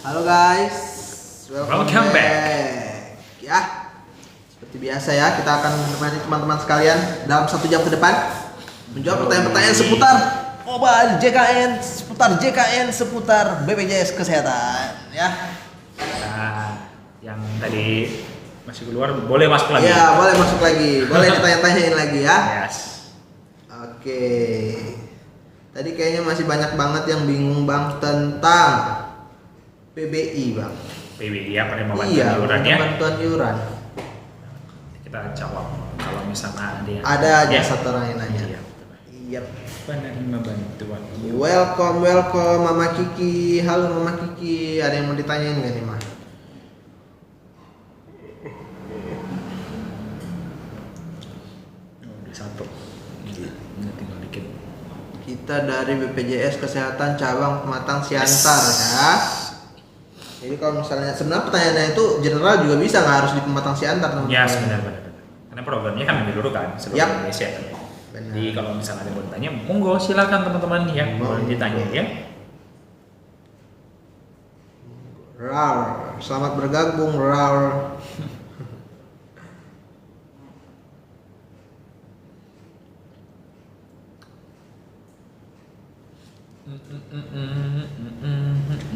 Halo guys, Welcome back. Ya, seperti biasa ya, kita akan menemani teman-teman sekalian dalam 1 jam ke depan menjawab pertanyaan-pertanyaan seputar mobile JKN, seputar BPJS Kesehatan ya. Nah, yang tadi masih keluar boleh masuk lagi. Ya, boleh masuk lagi, boleh ditanya-tanyain lagi ya. Yes. Oke. Tadi kayaknya masih banyak banget yang bingung Bang tentang PBI Bang. PBI apa nih bantuan Iya, iuran ya? bantuan iuran. Kita jawab kalau misalnya ada yang Ada aja ya. satu orang yang nanya. Iya. Iya. Penerima bantuan. Welcome Mama Kiki. Halo Mama Kiki. Ada yang mau ditanyain nggak nih, Ma? Oh, udah satu. Ini tinggal dikit. Kita dari BPJS Kesehatan cabang Pematang Siantar ya. Jadi kalau misalnya sebenarnya pertanyaannya itu general juga bisa, nggak harus di Pematang Siantar teman-teman. Yes, benar. Karena programnya kan menyeluruh kan seluruh Yap. Indonesia. Benar. Jadi kalau misalnya ada yang mau ditanya, monggo silakan teman-teman ya, boleh ditanya ya. Rar, selamat bergabung Rar.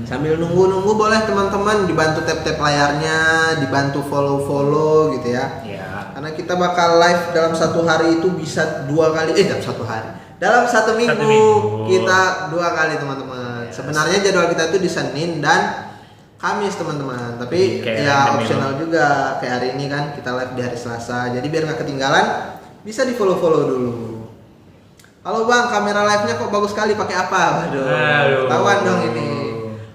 Sambil nunggu-nunggu boleh teman-teman dibantu tap-tap layarnya, dibantu follow-follow gitu ya. Ya. Karena kita bakal live dalam 1 hari itu bisa 2 kali, dalam 1 hari. Dalam 1 minggu, minggu. kita 2 kali teman-teman. Yes. Sebenarnya jadwal kita itu di Senin dan Kamis teman-teman. Tapi Kayak ya random opsional juga. Kayak hari ini kan kita live di hari Selasa. Jadi biar nggak ketinggalan, bisa di follow-follow dulu. Halo Bang, kamera live-nya kok bagus sekali, pakai apa? Waduh, ketahuan dong ini.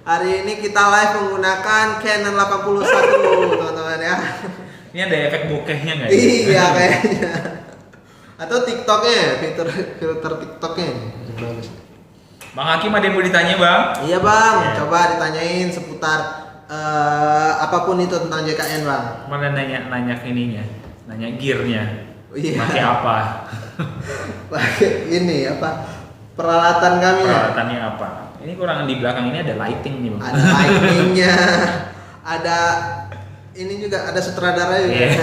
Hari ini kita live menggunakan Canon 81 teman-teman ya. Ini ada efek bokehnya nggak? Iya kayaknya. Atau TikToknya, filter TikToknya bagus. Bang Hakim ada yang mau ditanya bang? Iya Bang, Ya. coba ditanyain seputar apapun itu tentang JKN Bang. Mana nanya ininya, nanya gearnya. Iya. Pakai apa? Pakai ini apa? Peralatan kami ya. Peralatannya apa? Ini kurang di belakang ini ada lighting nih bang. Ada lightingnya, ada ini juga ada sutradara juga. Iya.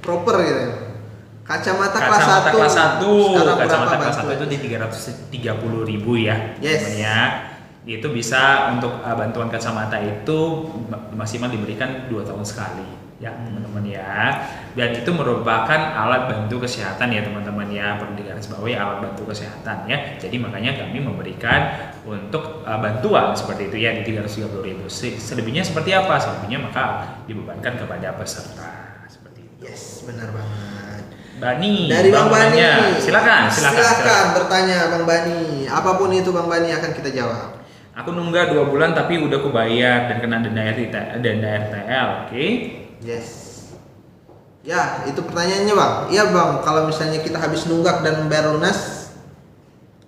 Proper gitu. Kacamata kelas 1. Kelas 1. Sekarang Kacamata berapa kelas 1 bantuan? itu di 330.000 ya. Yes. Namanya. Itu bisa untuk bantuan kacamata itu maksimal diberikan 2 tahun sekali ya teman-teman ya. Dan itu merupakan alat bantu kesehatan ya teman-teman ya, perlu digarisbawahi alat bantu kesehatan ya. Jadi makanya kami memberikan untuk bantuan seperti itu ya di 330.000. Selebihnya seperti apa? Selebihnya maka dibebankan kepada peserta seperti itu. Yes, benar banget. Bani Dari Bang Bani. nanya. Silakan. Bertanya Bang Bani. Apapun itu Bang Bani akan kita jawab. Aku nunggak 2 bulan tapi udah kubayar dan kena denda RTL, oke? Yes. Ya, itu pertanyaannya Bang. Iya Bang, kalau misalnya kita habis nunggak dan membayar lunas,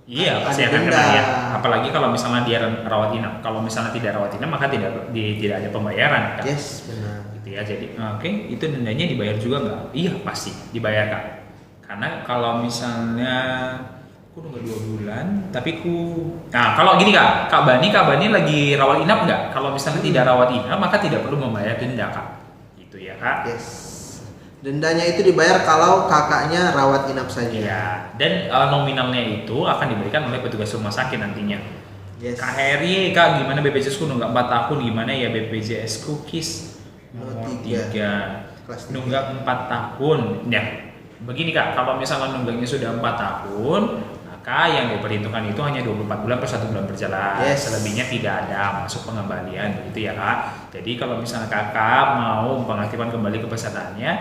Iya, ada pasti akan denda. kena ya. Apalagi kalau misalnya dia rawat inap. Kalau misalnya tidak rawat inap maka tidak ada pembayaran kan? yes, benar. Gitu ya. Jadi, oke, itu dendanya dibayar juga nggak? Iya, pasti dibayar Kak. Karena kalau misalnya aku nunggu 2 bulan, tapi nah kalau gini Kak Bani lagi rawat inap nggak? Kalau misalnya tidak rawat inap maka tidak perlu membayar denda Kak. Gitu ya Kak. Yes. Dendanya itu dibayar kalau kakaknya rawat inap saja. Iya, dan nominalnya itu akan diberikan oleh petugas rumah sakit nantinya. Yes. Kak Heri, Kak gimana BPJS ku nunggak 4 tahun, gimana ya BPJS ku KIS nomor 3 Kelas 3. nunggak 4 tahun. Ya, begini Kak, kalau misalnya nunggaknya sudah 4 tahun, maka yang diperhitungkan itu hanya 24 bulan per 1 bulan berjalan. Yes. Selebihnya tidak ada masuk pengembalian begitu ya Kak. Jadi kalau misalnya Kakak mau mengaktifkan kembali kepesertaannya,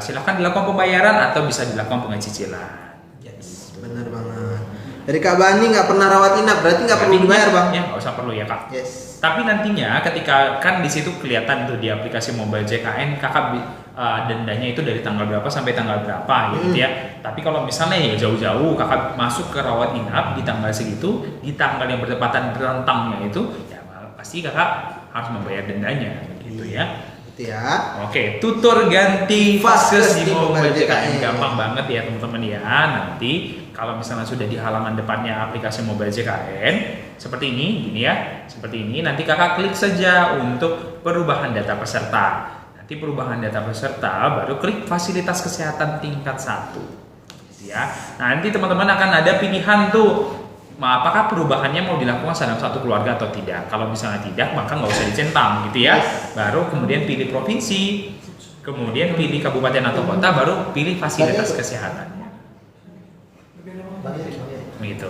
silahkan dilakukan pembayaran atau bisa dilakukan pengecicilan. Yes, benar banget. Dari Kak Bani nggak pernah rawat inap, berarti nggak perlu dibayar Bang. Ya, nggak usah perlu ya Kak. Yes. Tapi nantinya ketika kan di situ kelihatan tuh di aplikasi mobile JKN Kakak dendanya itu dari tanggal berapa sampai tanggal berapa gitu ya. Tapi kalau misalnya ya jauh-jauh Kakak masuk ke rawat inap di tanggal segitu, di tanggal yang bertepatan rentangnya itu, ya pasti Kakak harus membayar dendanya gitu ya. Gitu ya. Oke, tutor ganti vaskes di mobile Mobile JKN JKN. gampang banget ya teman-teman ya. Nanti kalau misalnya sudah di halaman depannya aplikasi mobile JKN, seperti ini, gini ya, seperti ini. Nanti kakak klik saja untuk perubahan data peserta. Nanti perubahan data peserta, baru klik fasilitas kesehatan tingkat 1. Gitu ya. Nanti teman-teman akan ada pilihan tuh, apakah perubahannya mau dilakukan dalam satu keluarga atau tidak. Kalau misalnya tidak, maka nggak usah dicentang gitu ya. Baru kemudian pilih provinsi, kemudian pilih kabupaten atau kota, baru pilih fasilitas kesehatannya. Gitu.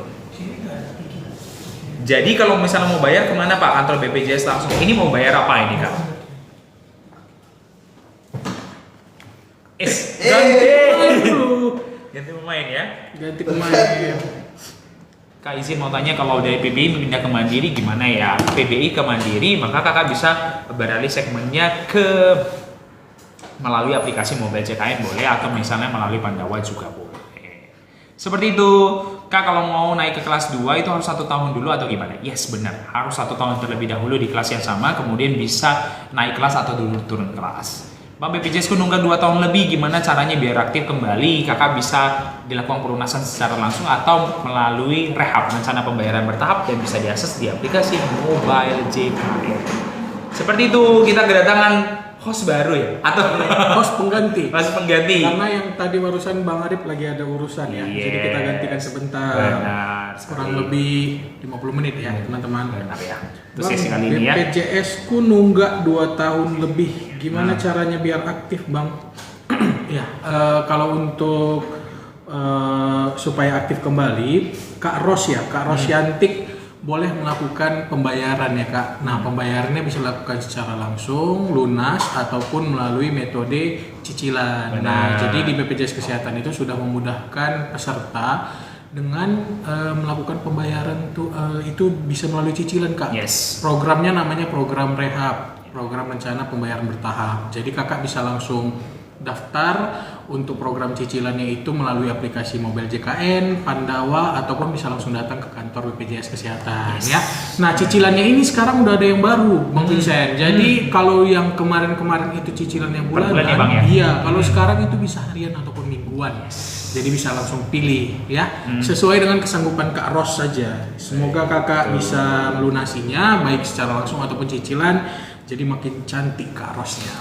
Jadi kalau misalnya mau bayar kemana Pak? Kantor BPJS langsung. Ini mau bayar apa ini Kak? Ganti pemain ya. Ganti pemain. Kak izin mau tanya, kalau dari PBI pindah ke Mandiri gimana ya? PBI ke Mandiri, maka kakak bisa beralih segmennya ke melalui aplikasi Mobile JKN boleh, atau misalnya melalui Pandawa juga boleh. Seperti itu. Kak, kalau mau naik ke kelas 2 itu harus 1 tahun dulu atau gimana? Yes, benar. Harus 1 tahun terlebih dahulu di kelas yang sama, kemudian bisa naik kelas atau dulu turun kelas. Bang, BPJS ku nunggak 2 tahun lebih, gimana caranya biar aktif kembali? Kakak bisa dilakukan pelunasan secara langsung atau melalui rehab, rencana pembayaran bertahap, dan bisa diakses di aplikasi Mobile JKN. Seperti itu, kita kedatangan host baru ya? Atau host pengganti. Host pengganti. Karena yang tadi barusan Bang Arif lagi ada urusan ya. Yes. Jadi kita gantikan sebentar. Benar. Kurang lebih 50 menit ya, teman-teman. Benar ya. Terus Bang, sesi kali ini ya. BPJS ku nunggak 2 tahun lebih. Gimana caranya biar aktif, Bang? Ya, kalau untuk supaya aktif kembali, Kak Ros ya, Kak Ros Yantik boleh melakukan pembayaran ya Kak. Nah, pembayarannya bisa dilakukan secara langsung, lunas, ataupun melalui metode cicilan. Benar. Nah, jadi di BPJS Kesehatan itu sudah memudahkan peserta dengan melakukan pembayaran itu bisa melalui cicilan Kak. Yes. Programnya namanya program rehab, program rencana pembayaran bertahap. Jadi kakak bisa langsung daftar untuk program cicilannya itu melalui aplikasi Mobile JKN, Pandawa, ataupun bisa langsung datang ke kantor BPJS Kesehatan. Yes. Ya. Nah, cicilannya ini sekarang udah ada yang baru, Bang Vincent. Jadi kalau yang kemarin-kemarin itu cicilannya bulanan, bulan ya, Bang, ya? iya. Kalau sekarang itu bisa harian ataupun mingguan. Jadi bisa langsung pilih ya, sesuai dengan kesanggupan Kak Ros saja. Semoga kakak bisa melunasinya baik secara langsung ataupun cicilan. Jadi makin cantik Kak Rosnya.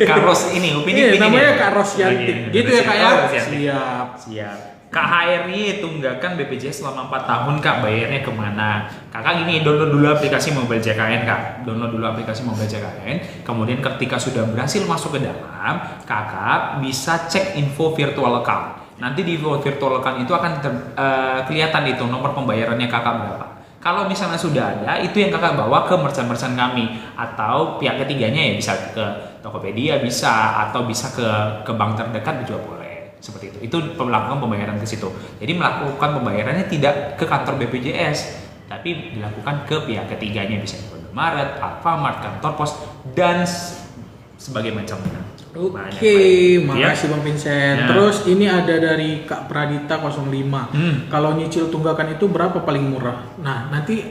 Kak Ros ini, Iya, namanya Kak Ros Yantik. Gitu ya Kak ya? Siap. Siap. Kak HRI tunggakan BPJS selama 4 tahun Kak, bayarnya kemana? Kakak gini, download dulu aplikasi Mobile JKN Kak. Download dulu aplikasi Mobile JKN. Kemudian ketika sudah berhasil masuk ke dalam, kakak bisa cek info virtual account. Nanti di virtual account itu akan kelihatan itu nomor pembayarannya kakak berapa. Kalau misalnya sudah ada, itu yang kakak bawa ke merchant-merchant kami, atau pihak ketiganya ya bisa ke Tokopedia bisa, atau bisa ke bank terdekat juga boleh. Seperti itu. Itu melakukan pembayaran ke situ. Jadi melakukan pembayarannya tidak ke kantor BPJS, tapi dilakukan ke pihak ketiganya, bisa Indomaret, Alfamart, kantor pos, dan sebagai macamnya. Oke, makasih ya. Bang Vincent. Ya. Terus ini ada dari Kak Pradita 05. Kalau nyicil tunggakan itu berapa paling murah? Nah, nanti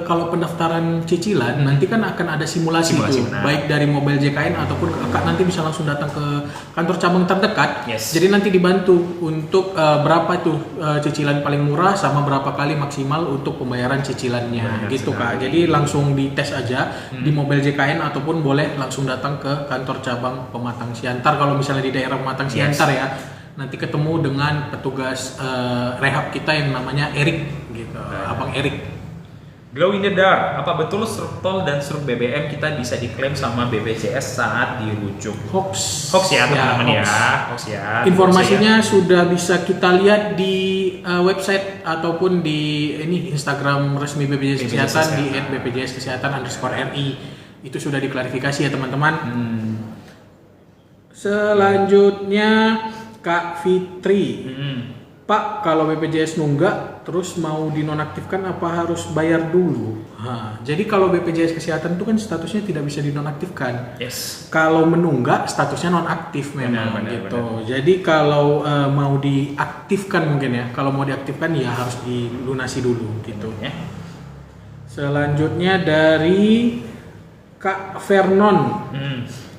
kalau pendaftaran cicilan nanti kan akan ada simulasi tuh, baik dari Mobile JKN ataupun kakak nanti bisa langsung datang ke kantor cabang terdekat. Yes. Jadi nanti dibantu untuk berapa tuh cicilan paling murah sama berapa kali maksimal untuk pembayaran cicilannya. Gitu Kak. Jadi langsung dites aja di Mobile JKN ataupun boleh langsung datang ke kantor cabang Pematang Siantar. Kalau misalnya di daerah Pematang Siantar ya, nanti ketemu dengan petugas rehab kita yang namanya Erik gitu, Abang Erik. Glow in the dark, apa betul struk tol dan struk BBM kita bisa diklaim sama BPJS saat dirujuk? Hoax Ya teman-teman ya, hoax ya. Informasinya sudah bisa kita lihat di website ataupun di ini Instagram resmi BPJS Kesehatan di @bpjskesehatan_ri. Itu sudah diklarifikasi ya teman-teman. Selanjutnya Kak Fitri. Pak, kalau BPJS nunggak terus mau dinonaktifkan apa harus bayar dulu? Jadi kalau BPJS Kesehatan itu kan statusnya tidak bisa dinonaktifkan. Yes. Kalau menunggak statusnya nonaktif memang gitu. Jadi kalau mau diaktifkan mungkin ya, kalau mau diaktifkan ya harus dilunasi dulu gitu. Selanjutnya dari Kak Vernon.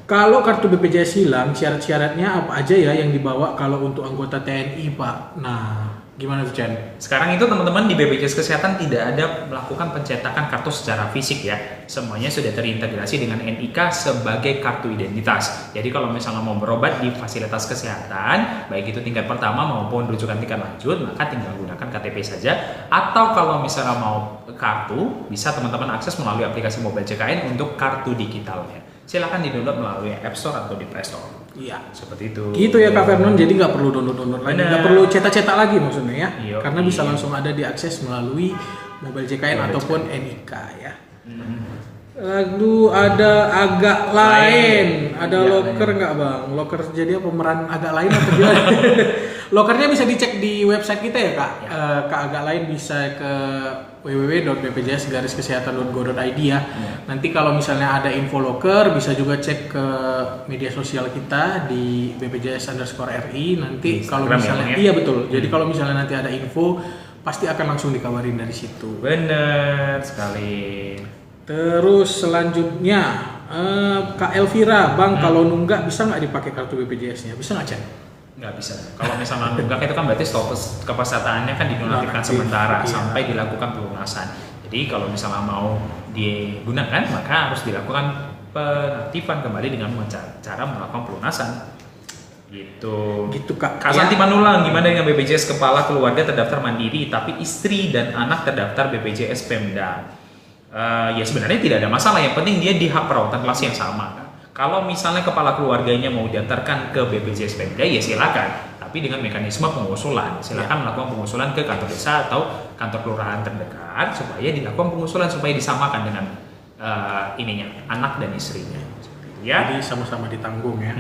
Kalau kartu BPJS hilang, syarat-syaratnya apa aja ya yang dibawa kalau untuk anggota TNI, Pak? Nah, Gimana tuh Chen? Sekarang itu teman-teman di BPJS Kesehatan tidak ada melakukan pencetakan kartu secara fisik ya. Semuanya sudah terintegrasi dengan NIK sebagai kartu identitas. Jadi kalau misalnya mau berobat di fasilitas kesehatan, baik itu tingkat pertama maupun rujukan tingkat lanjut, maka tinggal gunakan KTP saja. Atau kalau misalnya mau kartu, bisa teman-teman akses melalui aplikasi mobile JKN untuk kartu digitalnya. Silakan di-download melalui App Store atau di Play Store. Iya. Seperti itu. Gitu ya Kak Vernon, jadi nggak perlu download lagi, nggak perlu cetak-cetak lagi maksudnya ya, Iya, karena bisa langsung ada diakses melalui mobile JKN ataupun NIK ya. Lalu ada agak lain, ada Iya, loker nggak bang? Loker jadi apa, pemeran agak lain atau gimana? Lokernya bisa dicek di website kita ya kak. Kak agak lain bisa ke www.bpjs-kesehatan.go.id ya. Nanti kalau misalnya ada info loker bisa juga cek ke media sosial kita di bpjs_ri. Nanti kalau misalnya iya betul. Jadi kalau misalnya nanti ada info pasti akan langsung dikabarin dari situ. Bener sekali. Terus selanjutnya Kak Elvira, bang kalau nunggak bisa nggak dipakai kartu BPJS-nya? Bisa nggak Chan? Nggak bisa. Kalau misalnya nunggak itu kan berarti stop kepesertaannya kan dinonaktifkan sementara sampai dilakukan pelunasan. Jadi kalau misalnya mau digunakan maka harus dilakukan penaktifan kembali dengan cara melakukan pelunasan. Gitu Kak. Kak Santi Manulang, gimana dengan BPJS kepala keluarga terdaftar mandiri tapi istri dan anak terdaftar BPJS Pemda? Ya sebenarnya tidak ada masalah, yang penting dia di hak perawatan kelas yang sama. Kalau misalnya kepala keluarganya mau diantarkan ke BPJS Pemda ya silakan, tapi dengan mekanisme pengusulan. Silakan melakukan pengusulan ke kantor desa atau kantor kelurahan terdekat supaya dilakukan pengusulan supaya disamakan dengan anak dan istrinya. Ya. Jadi sama-sama ditanggung ya.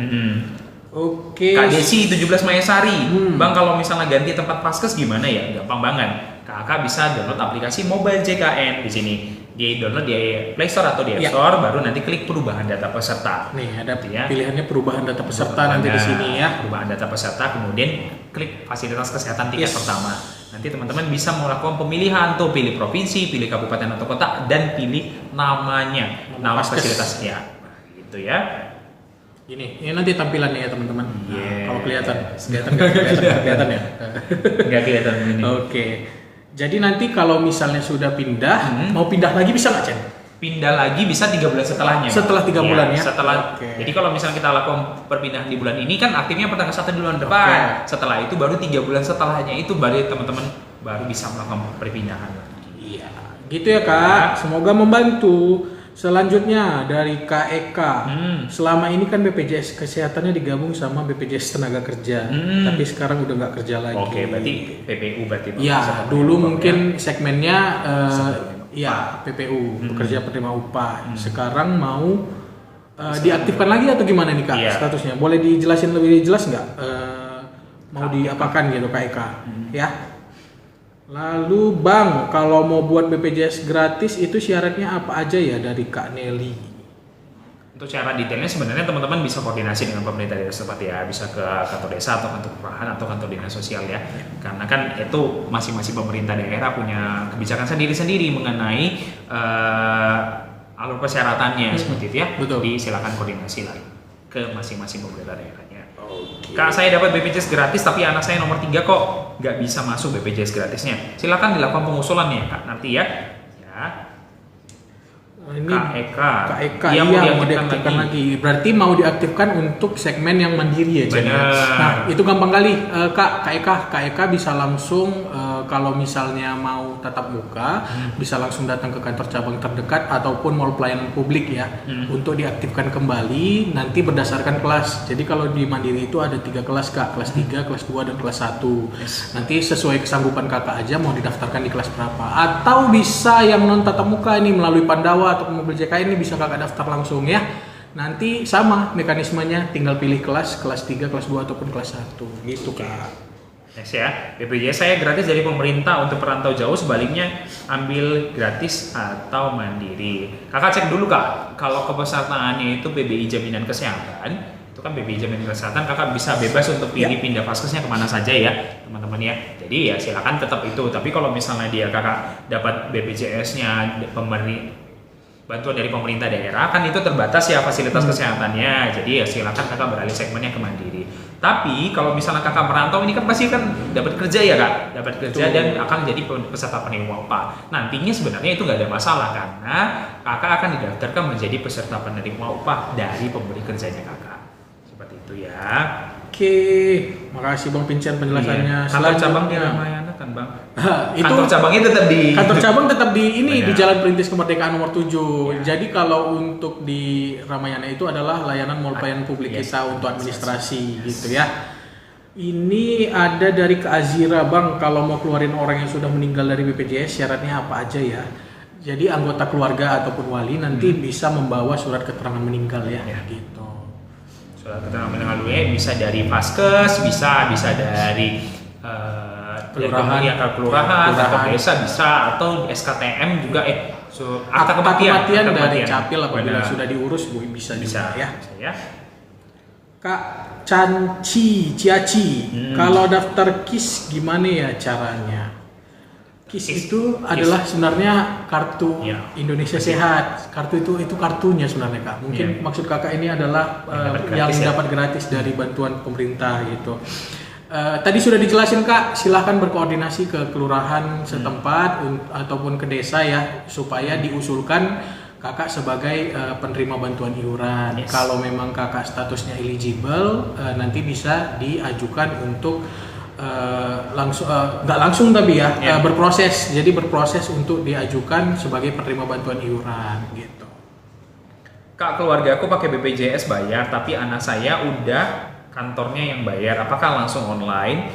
Oke. Kak Desi 17 Mayasari, Bang kalau misalnya ganti tempat paskes gimana ya? Gampang banget. Kakak bisa download aplikasi Mobile JKN di sini. Di download di Play Store atau di App Store, baru nanti klik perubahan data peserta. Nih ada pilihannya perubahan data peserta nanti di sini ya. Perubahan data peserta, kemudian klik fasilitas kesehatan tingkat pertama. Nanti teman-teman bisa melakukan pemilihan tuh, pilih provinsi, pilih kabupaten atau kota, dan pilih namanya, nama fasilitasnya. Gitu ya. Ini nanti tampilannya ya teman-teman. Kalau kelihatan ya. Nggak kelihatan ini. Oke. Jadi nanti kalau misalnya sudah pindah, mau pindah lagi bisa nggak Chen? Pindah lagi bisa 3 bulan setelahnya. Setelah 3 bulan ya? Setelah. Jadi kalau misalnya kita lakukan perpindahan di bulan ini kan aktifnya pertanggal 1 di bulan depan. Setelah itu baru 3 bulan setelahnya itu baru teman-teman baru bisa melakukan perpindahan. Iya. Gitu ya Kak. Semoga membantu. Selanjutnya dari Kak Eka, selama ini kan BPJS Kesehatannya digabung sama BPJS Tenaga Kerja, tapi sekarang udah nggak kerja lagi. Oke, berarti PPU berarti. Ya, dulu mungkin segmennya PPU, pekerja penerima upah. Sekarang mau diaktifkan lagi atau gimana nih Kak statusnya? Boleh dijelasin lebih jelas nggak? Mau diapakan gitu Kak Eka? Ya. Lalu Bang, kalau mau buat BPJS gratis itu syaratnya apa aja ya dari Kak Nelly? Untuk cara detailnya sebenarnya teman-teman bisa koordinasi dengan pemerintah desa seperti ya, bisa ke kantor desa atau kantor kelurahan atau kantor dinas sosial ya. Karena kan itu masing-masing pemerintah daerah punya kebijakan sendiri-sendiri mengenai alur persyaratannya seperti itu ya. Betul. Silakan koordinasi lagi ke masing-masing pemerintah daerahnya. Kak saya dapat BPJS gratis tapi anak saya nomor 3 kok nggak bisa masuk BPJS gratisnya. Silakan dilakukan pengusulan ya Kak nanti ya. Ini Kak Eka iya mau diaktifkan lagi. Berarti mau diaktifkan untuk segmen yang mandiri ya Chen. Nah itu gampang kali Kak Eka bisa langsung kalau misalnya mau tatap muka bisa langsung datang ke kantor cabang terdekat ataupun mall pelayanan publik ya untuk diaktifkan kembali nanti berdasarkan kelas. Jadi kalau di mandiri itu ada 3 kelas Kak, kelas 3, kelas 2 dan kelas 1. Nanti sesuai kesanggupan Kakak aja mau didaftarkan di kelas berapa. Atau bisa yang non tatap muka ini melalui Pandawa atau mobil JKN ini bisa Kakak daftar langsung ya. Nanti sama mekanismenya, tinggal pilih kelas 3, kelas 2 ataupun kelas 1 gitu Kak. Yes ya, BPJS saya gratis dari pemerintah untuk perantau jauh, sebaliknya ambil gratis atau mandiri. Kakak cek dulu Kak, kalau kepesertaannya itu PBI Jaminan Kesehatan, itu kan PBI Jaminan Kesehatan, Kakak bisa bebas untuk pilih pindah vaskesnya kemana saja ya teman-teman ya. Jadi ya silakan tetap itu, tapi kalau misalnya dia Kakak dapat BPJS-nya bantuan dari pemerintah daerah kan itu terbatas ya fasilitas kesehatannya, jadi ya silakan kakak beralih segmennya ke mandiri. Tapi kalau misalnya kakak merantau ini kan pasti kan dapat kerja ya kak, dapat kerja dan akan jadi peserta penerima upah. Nantinya sebenarnya itu nggak ada masalah karena kakak akan didaftarkan menjadi peserta penerima upah dari pemberi kerjanya kakak. Seperti itu ya. Oke, makasih Bang Pincen penjelasannya. Kantor cabang di Ramayana kan bang? Itu Kantor cabangnya tetap di kantor cabang tetap di ini Benar. di Jalan Perintis Kemerdekaan nomor 7. Ya. Jadi kalau untuk di Ramayana itu adalah layanan mall pelayanan publik Yes. kita untuk administrasi gitu ya. Ini ada dari Kak Azira Bang, kalau mau keluarin orang yang sudah meninggal dari BPJS syaratnya apa aja ya? Jadi anggota keluarga ataupun wali nanti bisa membawa surat keterangan meninggal ya, gitu. surat keterangan meninggal dunia bisa dari Vaskes, bisa dari Kelurahan. kelurahan, atau desa bisa, atau SKTM juga akta Kematian akta dari kematian. Capil apabila Benar. sudah diurus bisa juga ya. Bisa ya. Kak Ciaci, kalau daftar KIS gimana ya caranya? KIS itu adalah sebenarnya kartu Ya. Indonesia Sehat. Kartu itu kartunya sebenarnya Kak. Mungkin Ya. maksud Kakak ini adalah yang gratis ya. dapat gratis dari bantuan pemerintah gitu. Tadi sudah dijelasin Kak, silahkan berkoordinasi ke kelurahan setempat ataupun ke desa ya supaya diusulkan Kakak sebagai penerima bantuan iuran. Yes. Kalau memang Kakak statusnya eligible, nanti bisa diajukan untuk nggak langsung tapi ya berproses. Jadi berproses untuk diajukan sebagai penerima bantuan iuran gitu. Kak, keluarga aku pakai BPJS bayar, tapi anak saya udah kantornya yang bayar. Apakah langsung online?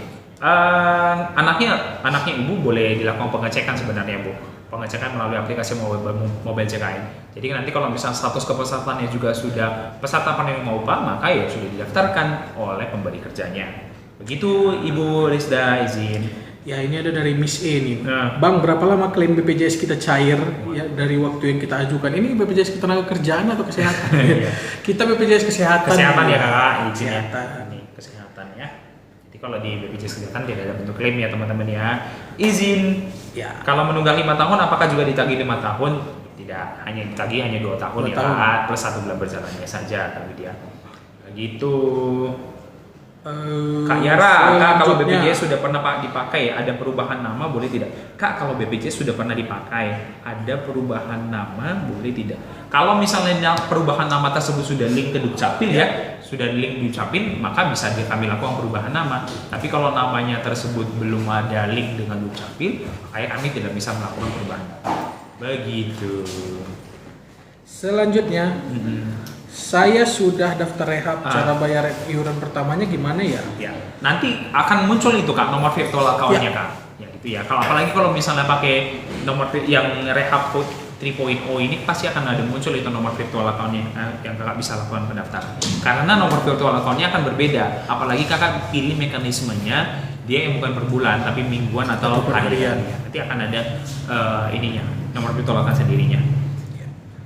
Anaknya ibu boleh dilakukan pengecekan sebenarnya bu. Pengecekan melalui aplikasi mobile JKN. Jadi nanti kalau misalnya status kepesertaannya juga sudah peserta penerima upah, maka ya sudah didaftarkan oleh pemberi kerjanya. Begitu Ibu Rizda, izin. Ya ini ada dari Miss E nih. Nah. Bang, berapa lama klaim BPJS kita cair ya dari waktu yang kita ajukan? Ini BPJS ketenaga kerjaan atau kesehatan? Kita BPJS kesehatan. Kesehatan ya kakak, izin ya. Kesehatan. Ini kesehatan ya. Jadi kalau di BPJS kesehatan tidak ada bentuk klaim ya teman-teman ya. Izin. Ya. Kalau menunggak 5 tahun, apakah juga ditagih 5 tahun? Tidak, hanya ditagih hanya 2 tahun 2 ya tahun. Kak, plus 1 bulan berjalannya saja tapi dia. Begitu. Kak Yara, Kak, kalau selanjutnya. BPJS sudah pernah dipakai, ada perubahan nama boleh tidak? Kak, kalau BPJS sudah pernah dipakai, ada perubahan nama boleh tidak? Kalau misalnya perubahan nama tersebut sudah link ke Dukcapil ya, sudah link Dukcapil, maka bisa kami lakukan perubahan nama. Tapi kalau namanya tersebut belum ada link dengan Dukcapil, maka kami tidak bisa melakukan perubahan. Begitu. Selanjutnya, saya sudah daftar rehab. Cara bayar iuran pertamanya gimana ya? Ya, nanti akan muncul itu Kak nomor virtual account-nya Kak. Ya gitu ya. Kalau apalagi kalau misalnya pakai nomor yang Rehab 3.0 ini pasti akan ada muncul itu nomor virtual account-nya yang Kakak bisa lakukan pendaftaran. Karena nomor virtual account-nya akan berbeda. Apalagi Kakak pilih mekanismenya dia yang bukan per bulan tapi mingguan atau harian. Nanti akan ada ininya, nomor virtual account sendirinya.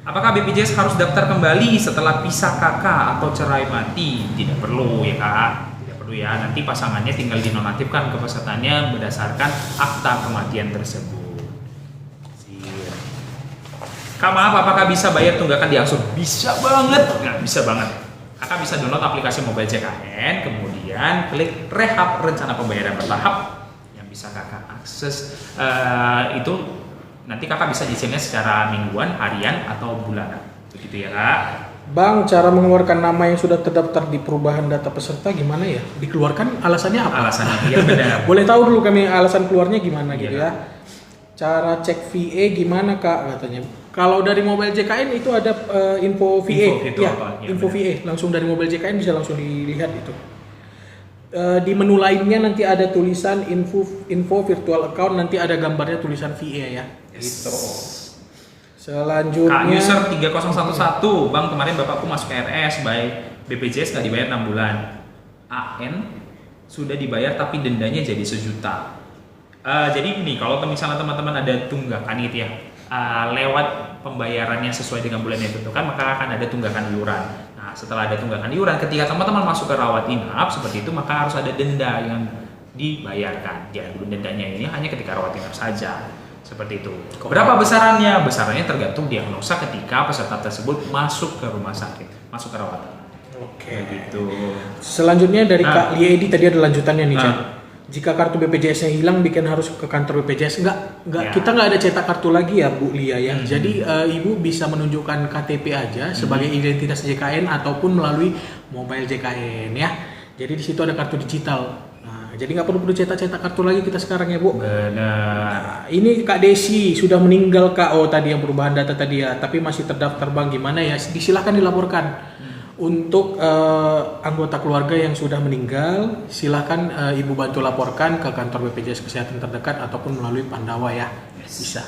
Apakah BPJS harus daftar kembali setelah pisah kakak atau cerai mati? Tidak perlu ya kak, tidak perlu ya. Nanti pasangannya tinggal dinonaktifkan kepesertaannya berdasarkan akta kematian tersebut. Kak maaf, apakah bisa bayar tunggakan di Angsur? Bisa banget, nggak bisa banget. Kakak bisa download aplikasi mobile JKN, kemudian klik Rehab Rencana Pembayaran Bertahap yang bisa kakak akses itu. Nanti kakak bisa cicilnya secara mingguan, harian, atau bulanan. Begitu ya kak. Bang, cara mengeluarkan nama yang sudah terdaftar di perubahan data peserta gimana ya? Dikeluarkan alasannya apa? Alasannya iya benar. Boleh tahu dulu kami alasan keluarnya gimana gitu Iya. ya? Cara cek VA gimana kak katanya? Kalau dari mobile JKN itu ada info VA, Info ya, apa? Ya, info benar. VA langsung dari mobile JKN bisa langsung dilihat itu. Di menu lainnya nanti ada tulisan info virtual account, nanti ada gambarnya tulisan VA ya. Gitu. Selanjutnya. Kak user 3011, Bang kemarin bapakku masuk RS by BPJS nggak dibayar 6 bulan. AN sudah dibayar tapi dendanya jadi 1 juta. Jadi ini kalau misalnya teman-teman ada tunggakan gitu ya, lewat pembayarannya sesuai dengan bulan yang ditentukan, maka akan ada tunggakan iuran. Nah setelah ada tunggakan iuran, ketika teman-teman masuk ke rawat inap seperti itu, maka harus ada denda yang dibayarkan. Ya dendanya ini hanya ketika rawat inap saja. Seperti itu. Berapa besarannya? Besarannya tergantung diagnosa ketika peserta tersebut masuk ke rumah sakit, masuk ke rawatan. Oke. Gitu. Selanjutnya dari Kak Liedi tadi ada lanjutannya nih, Chan. Nah. Jika kartu BPJS-nya hilang, bikin harus ke kantor BPJS? Enggak. Ya. Kita nggak ada cetak kartu lagi ya, Bu Lia ya. Jadi Ibu bisa menunjukkan KTP aja sebagai identitas JKN ataupun melalui mobile JKN ya. Jadi di situ ada kartu digital. Nah, jadi nggak perlu cetak kartu lagi kita sekarang ya, Bu. Benar. Nah, ini Kak Desi sudah meninggal KO tadi yang perubahan data tadi ya, tapi masih terdaftar Bang, gimana ya? Disilahkan dilaporkan. Untuk anggota keluarga yang sudah meninggal, silahkan Ibu bantu laporkan ke kantor BPJS Kesehatan terdekat ataupun melalui Pandawa ya. Bisa.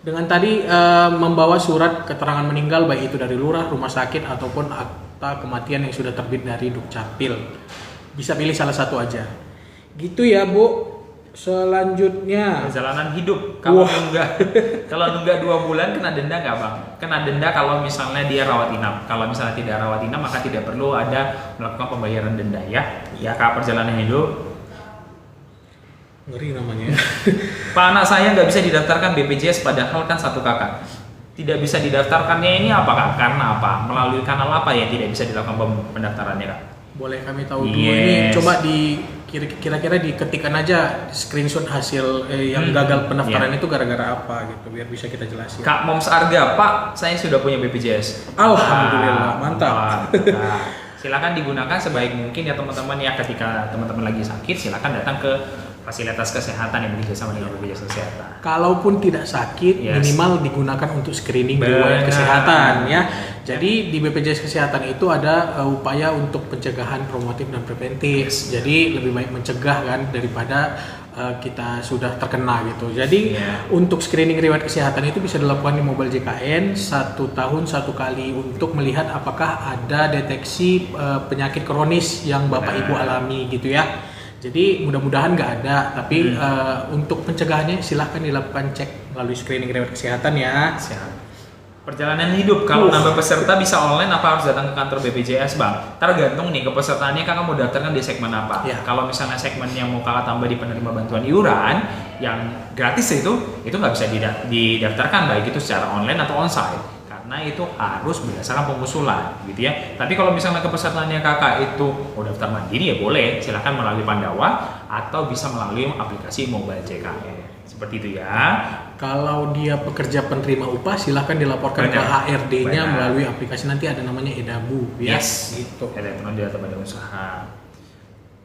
Dengan tadi membawa surat keterangan meninggal baik itu dari lurah, rumah sakit ataupun akta kematian yang sudah terbit dari Dukcapil. Bisa pilih salah satu aja. Gitu ya, Bu. Selanjutnya Perjalanan hidup. Kalau nunggak 2 bulan kena denda nggak, Bang? Kena denda kalau misalnya dia rawat inap. Kalau misalnya tidak rawat inap maka tidak perlu ada melakukan pembayaran denda ya. Ya, Kak, perjalanan hidup. ngeri namanya. Pak, anak saya nggak bisa didaftarkan BPJS padahal kan satu kakak. Tidak bisa didaftarkannya ini apa, Kak? Karena apa? Melalui kanal apa ya tidak bisa dilakukan pendaftarannya, Kak? Boleh kami tahu dulu ini, coba kira-kira diketikkan aja screenshot hasil yang gagal pendaftaran itu gara-gara apa gitu, biar bisa kita jelasin. Kak Moms Arga, Pak, saya sudah punya BPJS. Alhamdulillah, mantap. Nah, silakan digunakan sebaik mungkin ya teman-teman ya, ketika teman-teman lagi sakit silakan datang ke fasilitas kesehatan yang bekerja sama dengan BPJS Kesehatan. Kalaupun tidak sakit, minimal digunakan untuk screening riwayat kesehatan ya. Jadi di BPJS Kesehatan itu ada upaya untuk pencegahan promotif dan preventif. Jadi lebih baik mencegah kan daripada kita sudah terkena gitu. Jadi untuk screening riwayat kesehatan itu bisa dilakukan di mobile JKN 1 tahun 1 kali untuk melihat apakah ada deteksi penyakit kronis yang Bapak Ibu alami gitu ya. Jadi mudah-mudahan nggak ada, tapi untuk pencegahannya silahkan dilakukan cek melalui screening riwayat kesehatan ya. Perjalanan hidup, kalau nambah peserta bisa online apa harus datang ke kantor BPJS, Bang? Tergantung nih kepesertaannya kakak mau daftarkan di segmen apa. Kalau misalnya segmen yang mau kakak tambah di penerima bantuan iuran yang gratis itu nggak bisa didaftarkan baik itu secara online atau onsite. Karena itu harus berdasarkan pengusulan gitu ya. Tapi kalau misalnya kepesertaannya kakak itu mau daftar mandiri ya boleh, silakan melalui Pandawa atau bisa melalui aplikasi mobile JKN. Seperti itu ya. Kalau dia pekerja penerima upah silahkan dilaporkan ke HRD-nya melalui aplikasi, nanti ada namanya Edabu ya. Gitu. Elektronik data badan usaha.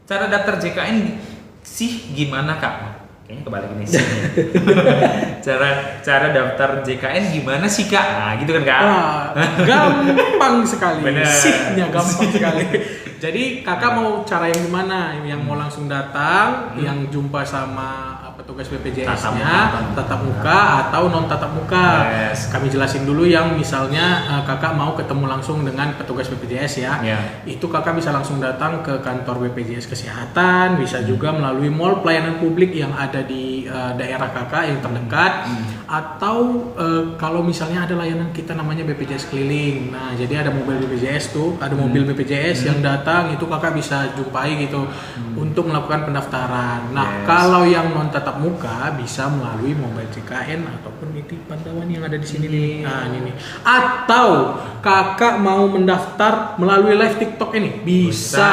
Cara daftar JKN sih gimana, Kak? Kayaknya kebalik ini sih. cara daftar JKN gimana sih, Kak? Nah, gitu kan, Kak? Gampang sekali. Sihnya gampang sekali. Jadi kakak mau cara yang gimana? Yang mau langsung datang, yang jumpa sama petugas BPJS-nya tatap muka atau non tatap muka. Kami jelasin dulu yang misalnya kakak mau ketemu langsung dengan petugas BPJS ya. Itu kakak bisa langsung datang ke kantor BPJS Kesehatan, bisa juga melalui mall pelayanan publik yang ada di daerah kakak yang terdekat, atau kalau misalnya ada layanan kita namanya BPJS keliling. Nah, jadi ada mobil BPJS tuh, ada mobil BPJS yang datang, itu kakak bisa jumpai gitu untuk melakukan pendaftaran. Nah, kalau yang non tatap muka bisa melalui mobile JKN ataupun di Pandawan yang ada di sini nih. Nah, ini nih. Atau kakak mau mendaftar melalui live TikTok ini bisa.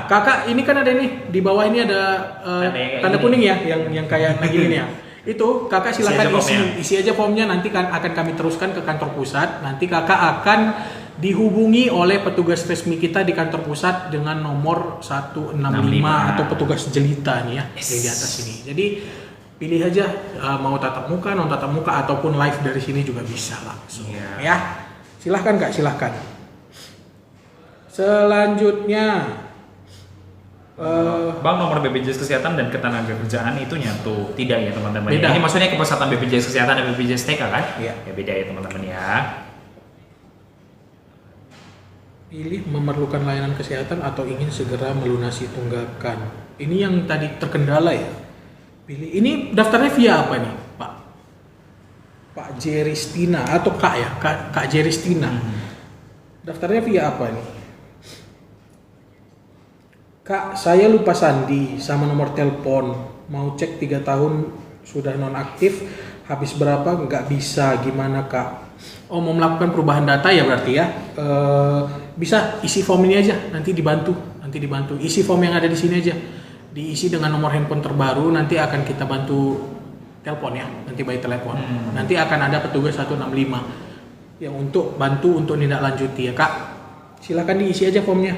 Kakak ini kan ada nih di bawah ini ada tanda kuning ya, yang kayak gini nih ya. Itu kakak silakan isi aja formnya, nanti kan akan kami teruskan ke kantor pusat. Nanti kakak akan dihubungi oleh petugas resmi kita di kantor pusat dengan nomor 165 atau petugas jelita nih ya, yang di atas ini. Jadi pilih aja mau tatap muka, non tatap muka ataupun live dari sini juga bisa langsung ya. Silahkan Kak, silahkan. Selanjutnya Bang, nomor BPJS Kesehatan dan Ketenagakerjaan itu nyatu tidak ya teman-teman? Beda. Ini maksudnya kepesertaan BPJS Kesehatan dan BPJS TK kan? Iya. Ya beda ya teman-teman ya. Pilih memerlukan layanan kesehatan atau ingin segera melunasi tunggakan. Ini yang tadi terkendala ya. Pilih. Ini daftarnya via apa nih, Pak? Pak Jeristina atau Kak ya? Kak Jeristina. Daftarnya via apa nih? Kak, saya lupa sandi sama nomor telepon. Mau cek 3 tahun sudah nonaktif. Habis berapa nggak bisa, gimana kak? Oh, mau melakukan perubahan data ya berarti ya. Bisa isi form ini aja, nanti dibantu. Isi form yang ada di sini aja, diisi dengan nomor handphone terbaru, nanti akan kita bantu telepon ya, nanti by telepon. Nanti akan ada petugas 165 yang bantu untuk nindaklanjuti ya kak. Silakan diisi aja formnya.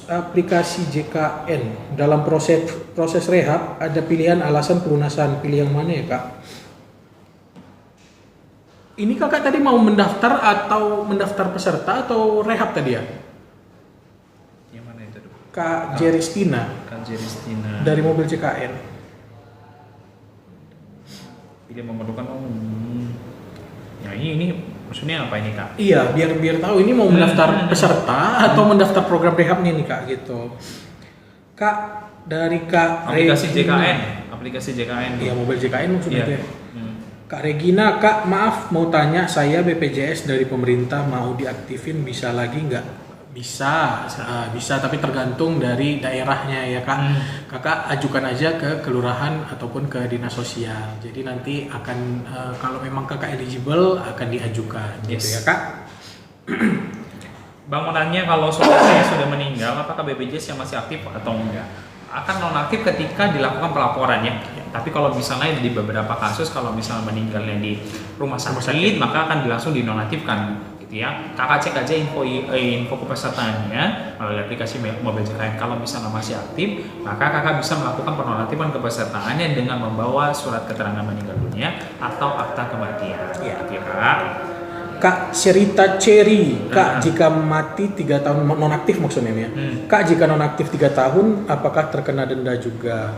Aplikasi JKN dalam proses rehab ada pilihan alasan pelunasan, pilih yang mana ya kak? Ini kakak tadi mau mendaftar atau mendaftar peserta atau rehab tadi ya? Yang mana itu? Kak Jeristina. Kak Jeristina. Dari mobil JKN. Tidak memerlukan Ya ini maksudnya apa ini kak? Iya, biar tahu ini mau mendaftar peserta atau mendaftar program rehabnya nih kak gitu. Kak dari Kak Aplikasi Regina. JKN. Iya, mobil JKN maksudnya Iya. itu ya. Kak Regina, kak maaf mau tanya, saya BPJS dari pemerintah mau diaktifin bisa lagi nggak? Bisa, tapi tergantung dari daerahnya ya kak. Kakak ajukan aja ke kelurahan ataupun ke dinas sosial. Jadi nanti akan kalau memang kakak eligible akan diajukan, gitu ya kak. Bangunannya kalau saudara sudah meninggal, apakah BPJS yang masih aktif atau enggak? Akan nonaktif ketika dilakukan pelaporan ya. Tapi kalau misalnya di beberapa kasus kalau misalnya meninggalnya di rumah sakit, maka akan langsung dinonaktifkan gitu ya. Kakak cek aja info kepesertaannya melalui aplikasi mobil JKN. Kalau misalnya masih aktif, maka kakak bisa melakukan penonaktifan kepesertaannya dengan membawa surat keterangan meninggal dunia atau akta kematian. Gitu ya kak. Kak Cerita Cherry, kak jika mati 3 tahun nonaktif maksudnya ya. Kak jika nonaktif 3 tahun, apakah terkena denda juga?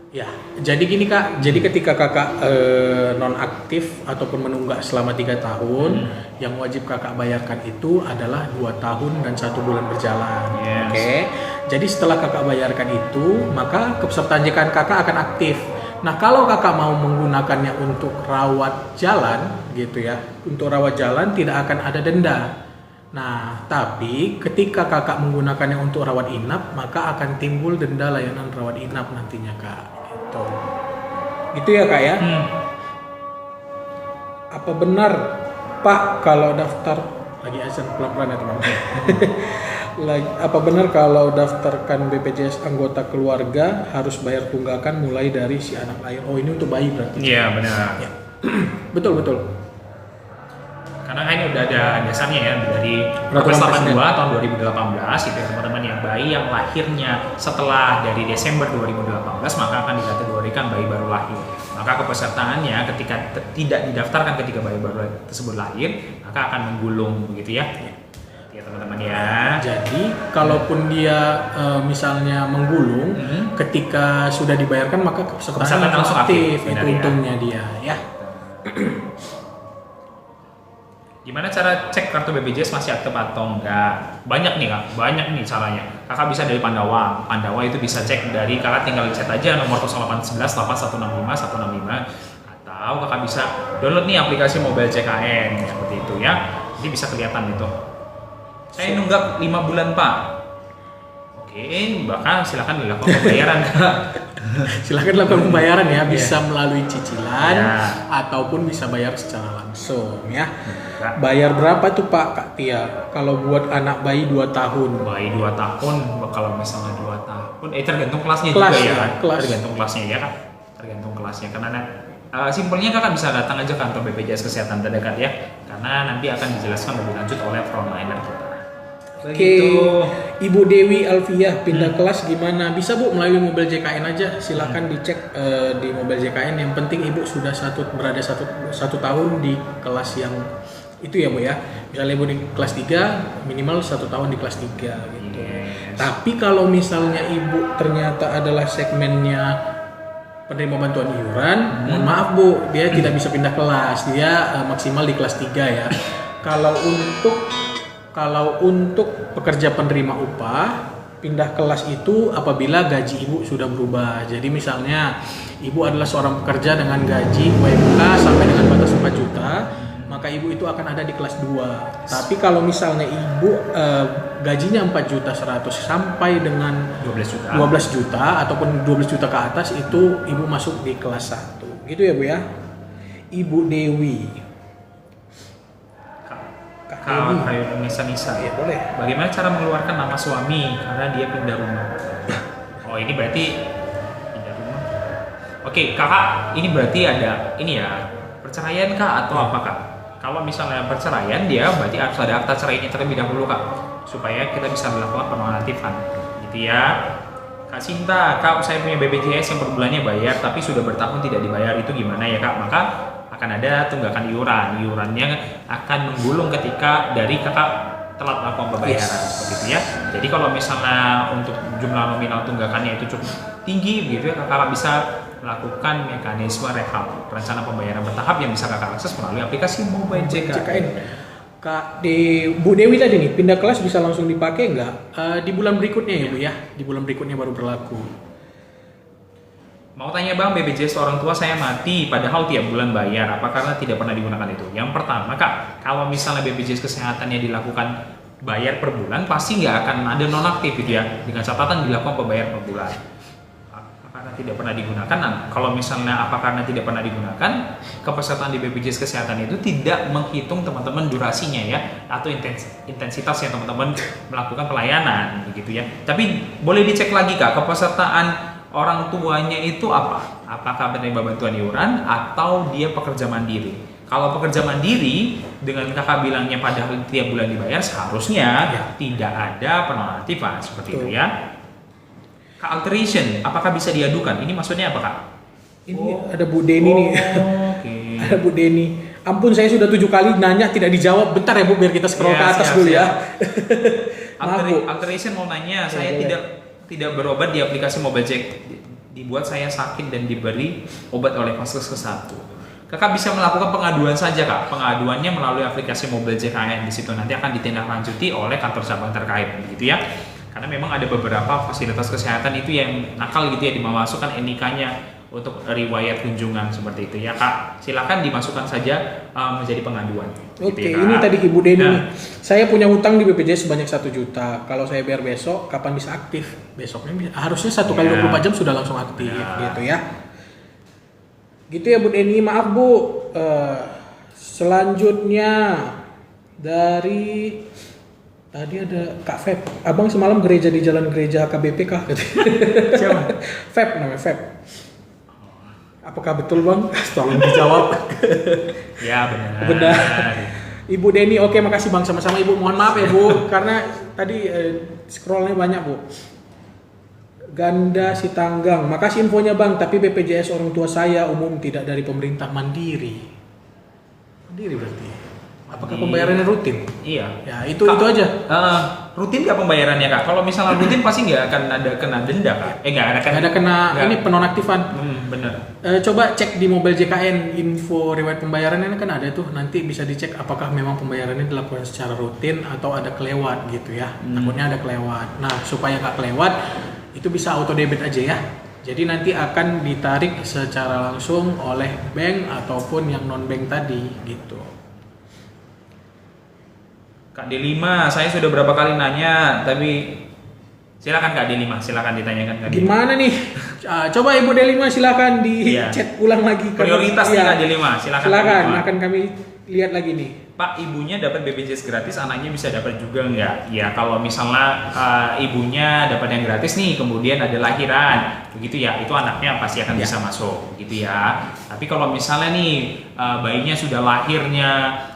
Ya, jadi gini kak, jadi ketika kakak nonaktif ataupun menunggak selama 3 tahun, yang wajib kakak bayarkan itu adalah 2 tahun dan 1 bulan berjalan. Yes. Oke, jadi setelah kakak bayarkan itu, maka kepesertaan JKN kakak akan aktif. Nah, kalau kakak mau menggunakannya untuk rawat jalan gitu ya, untuk rawat jalan tidak akan ada denda. Nah, tapi ketika kakak menggunakannya untuk rawat inap, maka akan timbul denda layanan rawat inap nantinya kak. Gitu ya kak ya. Apa benar Pak kalau daftar lagi azan pelan-pelan ya teman-teman. Apa benar kalau daftarkan BPJS anggota keluarga harus bayar tunggakan mulai dari si anak lahir? Oh, ini untuk bayi berarti? Iya benar. Ya. betul. Karena ini udah ada dasarnya ya dari Peraturan Perpres 82 Presiden. tahun 2018 itu ya teman-teman, yang bayi yang lahirnya setelah dari Desember 2018 maka akan dikategorikan bayi baru lahir. Maka kepesertaannya ketika tidak didaftarkan ketika bayi baru tersebut lahir maka akan menggulung begitu ya. Ya teman-teman ya. Jadi kalaupun dia misalnya menggulung, ketika sudah dibayarkan maka kepesertaan langsung aktif. Itu untungnya dia ya. Gimana cara cek kartu BPJS masih aktif atau enggak? Banyak nih kak, banyak nih caranya. Kakak bisa dari Pandawa itu bisa cek dari kakak tinggal chat aja nomor 0811 8165 165, atau kakak bisa download nih aplikasi mobile JKN seperti itu ya. Jadi bisa kelihatan gitu. Saya nunggak 5 bulan pak. Oke, bahkan silakan dilakukan pembayaran kak. Silakan lakukan pembayaran ya, bisa melalui cicilan Ya. ataupun bisa bayar secara langsung ya. Bayar berapa tuh Pak Kak Tia? Kalau buat anak bayi 2 tahun. Bayi 2 tahun, kalau misalnya 2 tahun, tergantung kelasnya Kelas juga ya, ya. kelas. Tergantung kelasnya ya kak. Tergantung kelasnya, karena simpelnya kakak bisa datang aja ke kantor BPJS Kesehatan terdekat ya, karena nanti akan dijelaskan lebih lanjut oleh frontliner kita. Oke, Ibu Dewi Alfiah pindah kelas gimana? Bisa Bu melalui mobil JKN aja. Silahkan dicek di mobil JKN. Yang penting Ibu sudah berada satu tahun di kelas yang itu ya Bu ya. Misalnya Ibu di kelas 3, minimal 1 tahun di kelas 3 gitu. Yes. Tapi kalau misalnya Ibu ternyata adalah segmennya penerima bantuan iuran, mohon maaf Bu, dia tidak bisa pindah kelas. Dia maksimal di kelas 3 ya. Kalau untuk pekerja penerima upah, pindah kelas itu apabila gaji ibu sudah berubah. Jadi misalnya ibu adalah seorang pekerja dengan gaji UMK sampai dengan batas 4 juta, maka ibu itu akan ada di kelas 2. Tapi kalau misalnya ibu gajinya 4.100.000 sampai dengan 12 juta. 12 juta ataupun 12 juta ke atas, itu ibu masuk di kelas 1 Gitu ya Bu ya. Ibu Dewi. Kak kayak Nisa. Ya boleh. Bagaimana cara mengeluarkan nama suami karena dia pindah rumah? Oh ini berarti pindah rumah. Oke kakak, ini berarti ada ini ya perceraian kak atau apa kak? Kalau misalnya perceraian dia berarti harus ada akta cerainya terlebih dahulu kak, supaya kita bisa melakukan penonaktifan, gitu ya. Kak Sinta, kak saya punya BPJS yang per bulannya bayar tapi sudah bertahun tidak dibayar, itu gimana ya kak? Maka akan ada tunggakan iurannya akan menggulung ketika dari kakak telat melakukan pembayaran, seperti itu ya. Jadi kalau misalnya untuk jumlah nominal tunggakannya itu cukup tinggi gitu ya, kakak bisa melakukan mekanisme rehab, rencana pembayaran bertahap yang bisa kakak akses melalui aplikasi mobile JKN. Kak Bu Dewi tadi nih, pindah kelas bisa langsung dipakai nggak? Di bulan berikutnya ya Bu ya, di bulan berikutnya baru berlaku. Mau tanya bang, BPJS orang tua saya mati padahal tiap bulan bayar, apa karena tidak pernah digunakan itu? Yang pertama kak, kalau misalnya BPJS kesehatannya dilakukan bayar per bulan, pasti nggak akan ada nonaktif gitu ya, dengan catatan dilakukan pembayar per bulan. Karena tidak pernah digunakan, kalau misalnya apa karena tidak pernah digunakan, kepesertaan di BPJS Kesehatan itu tidak menghitung teman-teman durasinya ya, atau intensitas yang teman-teman melakukan pelayanan begitu ya. Tapi boleh dicek lagi kak, kepesertaan orang tuanya itu apa? Apakah menerima bantuan iuran atau dia pekerja mandiri? Kalau pekerja mandiri dengan kakak bilangnya padahal tiap bulan dibayar, seharusnya tidak ada penonaktifan seperti itu ya. Kak alteration, apakah bisa diadukan? Ini maksudnya apa kak? Ini ada Bu Deni nih. Okay. Ada Bu Deni. Ampun saya sudah 7 kali nanya tidak dijawab. Bentar ya Bu biar kita scroll ke atas dulu ya. Alteration mau nanya, saya tidak berobat di aplikasi Mobile Jack. Dibuat saya sakit dan diberi obat oleh vaskes ke-1. Kakak bisa melakukan pengaduan saja kak. Pengaduannya melalui aplikasi Mobile JKN. Di situ nanti akan ditindaklanjuti oleh kantor cabang terkait, begitu ya. Karena memang ada beberapa fasilitas kesehatan itu yang nakal gitu ya, dimasukkan NIK-nya untuk riwayat kunjungan seperti itu ya kak. Silakan dimasukkan saja menjadi pengaduan. Oke, gitu ya, ini tadi Ibu Deni. Nah, saya punya hutang di BPJS sebanyak 1 juta. Kalau saya bayar besok, kapan bisa aktif? Besoknya harusnya 1 kali 24 jam sudah langsung aktif gitu ya. Gitu ya Bu Deni. Maaf Bu. Selanjutnya dari tadi ada Kak Feb. Abang semalam gereja di Jalan Gereja KBP kah? siapa? Feb namanya Feb. Apakah betul bang? Tolong dijawab. Ya benar. Benar. Ibu Deni, oke makasih bang, sama-sama Ibu. Mohon maaf ya Bu, karena tadi scrollnya banyak Bu. Ganda Sitanggang, makasih infonya bang. Tapi BPJS orang tua saya umum tidak dari pemerintah, mandiri. Mandiri berarti. Apakah pembayarannya rutin? Iya. Ya itu aja. Rutin nggak pembayarannya kak? Kalau misalnya rutin pasti nggak akan ada kena denda kak? Nggak ada kena. Ini penonaktifan. Bener. Coba cek di Mobile JKN info riwayat pembayarannya kan ada tuh. Nanti bisa dicek apakah memang pembayarannya dilakukan secara rutin atau ada kelewat gitu ya. Takutnya ada kelewat. Nah supaya nggak kelewat itu bisa auto debit aja ya. Jadi nanti akan ditarik secara langsung oleh bank ataupun yang non bank tadi gitu. Kak D5, saya sudah berapa kali nanya, tapi silakan Kak D5, silakan ditanyakan Kak D5. Gimana nih? Coba Ibu D5 silakan di chat ulang lagi. Prioritas nih Kak D5, silakan. Akan kami lihat lagi nih. Pak, ibunya dapat BPJS gratis, anaknya bisa dapat juga nggak? Ya kalau misalnya ibunya dapat yang gratis nih, kemudian ada lahiran, begitu ya, itu anaknya pasti akan bisa masuk, gitu ya. Tapi kalau misalnya nih bayinya sudah lahirnya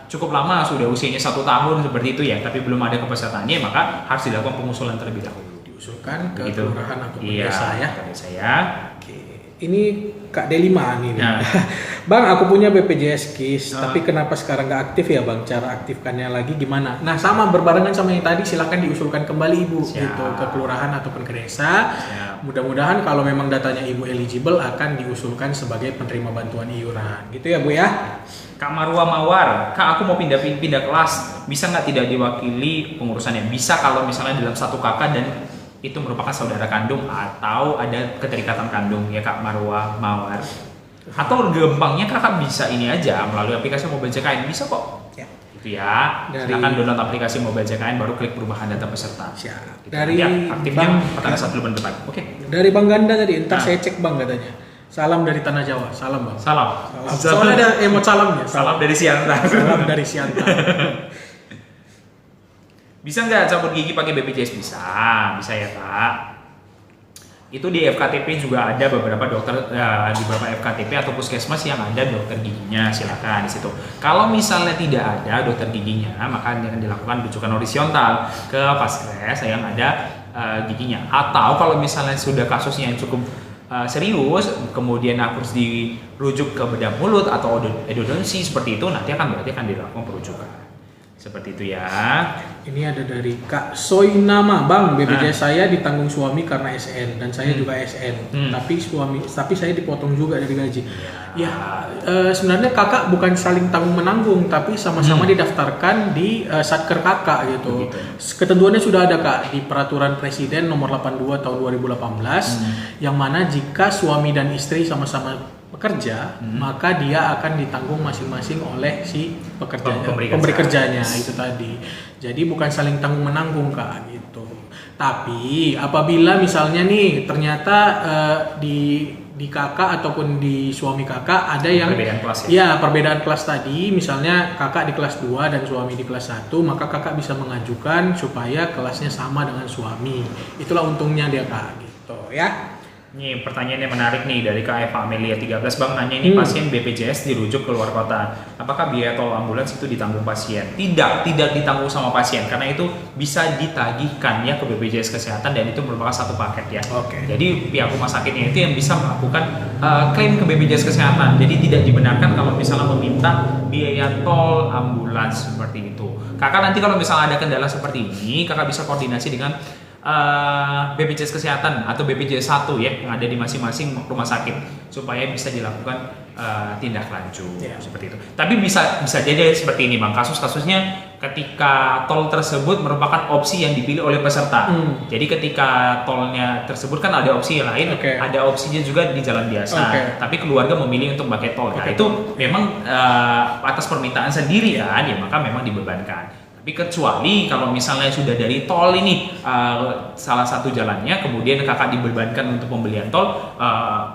cukup lama, sudah usianya 1 tahun seperti itu ya, tapi belum ada kepesertaannya, maka harus dilakukan pengusulan terlebih dahulu. Diusulkan ke kelurahan atau desa ya. Desa ya. Oke. Ini Kak D5 nih. Nah. Bang, aku punya BPJS KIS, tapi kenapa sekarang nggak aktif ya Bang? Cara aktifkannya lagi gimana? Nah, sama berbarengan sama yang tadi, silakan diusulkan kembali Ibu gitu ke kelurahan ataupun ke desa. Mudah-mudahan kalau memang datanya Ibu eligible akan diusulkan sebagai penerima bantuan iuran. Gitu ya Bu ya. Kak Marwa Mawar, Kak aku mau pindah kelas, bisa nggak tidak diwakili pengurusannya? Bisa kalau misalnya dalam satu kakak dan itu merupakan saudara kandung atau ada keterikatan kandung ya Kak Marwa Mawar. Atau gampangnya kakak bisa ini aja melalui aplikasi Mobile JKN, bisa kok. Ya. Gitu ya. Silakan download aplikasi Mobile JKN baru klik perubahan data peserta. Siap. Dari aktifnya pada 1 bulan depan. Oke. Dari Bang Ganda tadi, entar saya cek Bang katanya. Salam dari Tanah Jawa. Salam, Bang. Salam. Soalnya ada emot salamnya. Salam dari Siantar. Salam dari Siantar. Bisa nggak cabut gigi pakai BPJS? Bisa ya Kak. Itu di FKTP juga ada beberapa dokter di beberapa FKTP atau puskesmas yang ada dokter giginya, silakan di situ. Kalau misalnya tidak ada dokter giginya, maka akan dilakukan rujukan horizontal ke Paskes yang ada giginya. Atau kalau misalnya sudah kasusnya yang cukup serius, kemudian harus dirujuk ke bedah mulut atau endodonsi seperti itu, nanti berarti akan dilakukan perujukan. Seperti itu ya. Ini ada dari Kak Soinama, Bang. BPJS saya ditanggung suami karena SN dan saya juga SN. Tapi saya dipotong juga dari gaji. Sebenarnya kakak bukan saling tanggung menanggung, tapi sama-sama didaftarkan di Satker kakak gitu. Ketentuannya sudah ada Kak di Peraturan Presiden Nomor 82 Tahun 2018, yang mana jika suami dan istri sama-sama bekerja, maka dia akan ditanggung masing-masing oleh si pemberi kerjanya itu tadi. Jadi bukan saling tanggung menanggung Kak gitu. Tapi apabila misalnya nih ternyata di kakak ataupun di suami kakak ada yang perbedaan kelas ya? Perbedaan kelas tadi, misalnya kakak di kelas 2 dan suami di kelas 1, maka kakak bisa mengajukan supaya kelasnya sama dengan suami.Itulah untungnya dia Kak gitu ya. Ini pertanyaannya menarik nih dari Kak Eva Amelia 13, Bang, nanya ini pasien BPJS dirujuk ke luar kota, apakah biaya tol ambulans itu ditanggung pasien? Tidak ditanggung sama pasien karena itu bisa ditagihkan ya ke BPJS Kesehatan dan itu merupakan satu paket ya. Jadi pihak rumah sakitnya itu yang bisa melakukan klaim ke BPJS Kesehatan. Jadi tidak dibenarkan kalau misalnya meminta biaya tol ambulans seperti itu. Kakak nanti kalau misalnya ada kendala seperti ini, kakak bisa koordinasi dengan BPJS Kesehatan atau BPJS 1 ya yang ada di masing-masing rumah sakit supaya bisa dilakukan tindak lanjut seperti itu. Tapi bisa jadi seperti ini Bang, kasus-kasusnya ketika tol tersebut merupakan opsi yang dipilih oleh peserta. Jadi ketika tolnya tersebut kan ada opsi lain, ada opsinya juga di jalan biasa. Tapi keluarga memilih untuk pakai tol. Nah, itu memang atas permintaan sendiri kan, ya maka memang dibebankan. Tapi kecuali kalau misalnya sudah dari tol ini salah satu jalannya, kemudian kakak dibebankan untuk pembelian tol,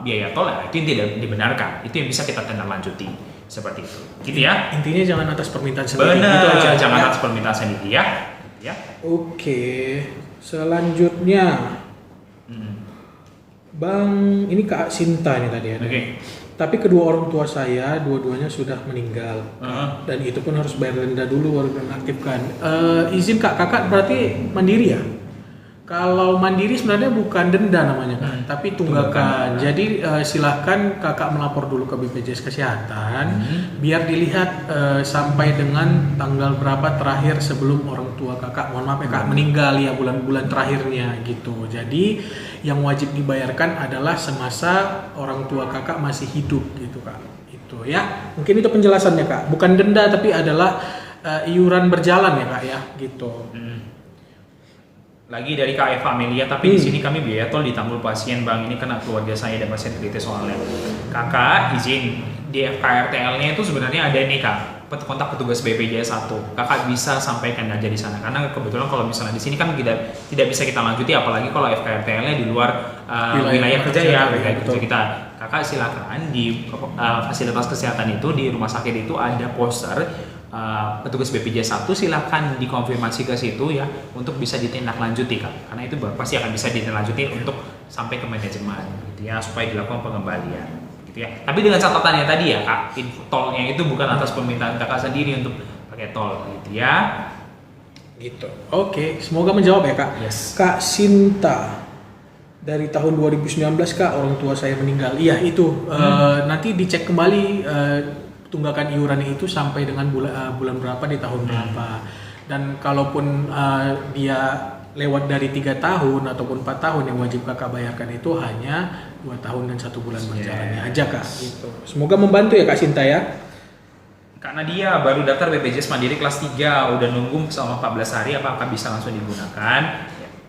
biaya tol, itu yang tidak dibenarkan. Itu yang bisa kita tindak lanjuti seperti itu. Gitu ya. Intinya jangan atas permintaan sendiri. Benar, gitu aja, jangan atas permintaan sendiri ya. Oke, selanjutnya Bang, ini Kak Sinta ini tadi ya. Tapi kedua orang tua saya dua-duanya sudah meninggal dan itu pun harus bayar denda dulu baru dinonaktifkan. Izin kakak berarti mandiri ya? Kalau mandiri sebenarnya bukan denda namanya kan, tapi tunggakan. Jadi silahkan kakak melapor dulu ke BPJS Kesehatan biar dilihat sampai dengan tanggal berapa terakhir sebelum orang tua kakak, mohon maaf ya kak, meninggal ya, bulan-bulan terakhirnya gitu. Jadi yang wajib dibayarkan adalah semasa orang tua kakak masih hidup gitu kak. Itu ya. Mungkin itu penjelasannya kak. Bukan denda tapi adalah iuran berjalan ya kak ya gitu. Lagi dari Kak Eva Amelia, tapi di sini kami biaya tol ditanggung pasien Bang, ini kena keluarga saya dan pasien kritis soalnya. Kakak izin di FKRTL-nya itu sebenarnya ada nih kak, kontak petugas BPJS 1. Kakak bisa sampaikan aja di sana karena kebetulan kalau misalnya di sini kan tidak bisa kita lanjuti, apalagi kalau FKRTL-nya di luar wilayah kerja ya, wilayah kerja kita. Kakak silakan di fasilitas kesehatan itu di rumah sakit itu ada poster petugas BPJS 1, silahkan dikonfirmasi ke situ ya untuk bisa ditindaklanjuti kak, karena itu pasti akan bisa ditindaklanjuti untuk sampai ke manajemen gitu ya, supaya dilakukan pengembalian gitu ya. Tapi dengan catatannya tadi ya kak, tolnya itu bukan atas permintaan kakak sendiri untuk pakai tol gitu ya. Gitu. Oke, semoga menjawab ya kak. Kak Sinta dari tahun 2019 kak, orang tua saya meninggal. Iya itu nanti dicek kembali tunggakan iurannya itu sampai dengan bulan berapa di tahun berapa, dan kalaupun dia lewat dari 3 tahun ataupun 4 tahun yang wajib kakak bayarkan itu hanya 2 tahun dan 1 bulan berjalannya aja kak gitu. Semoga membantu ya kak Sinta ya. Karena dia baru daftar BPJS Mandiri kelas 3, udah nunggu selama 14 hari, apakah bisa langsung digunakan?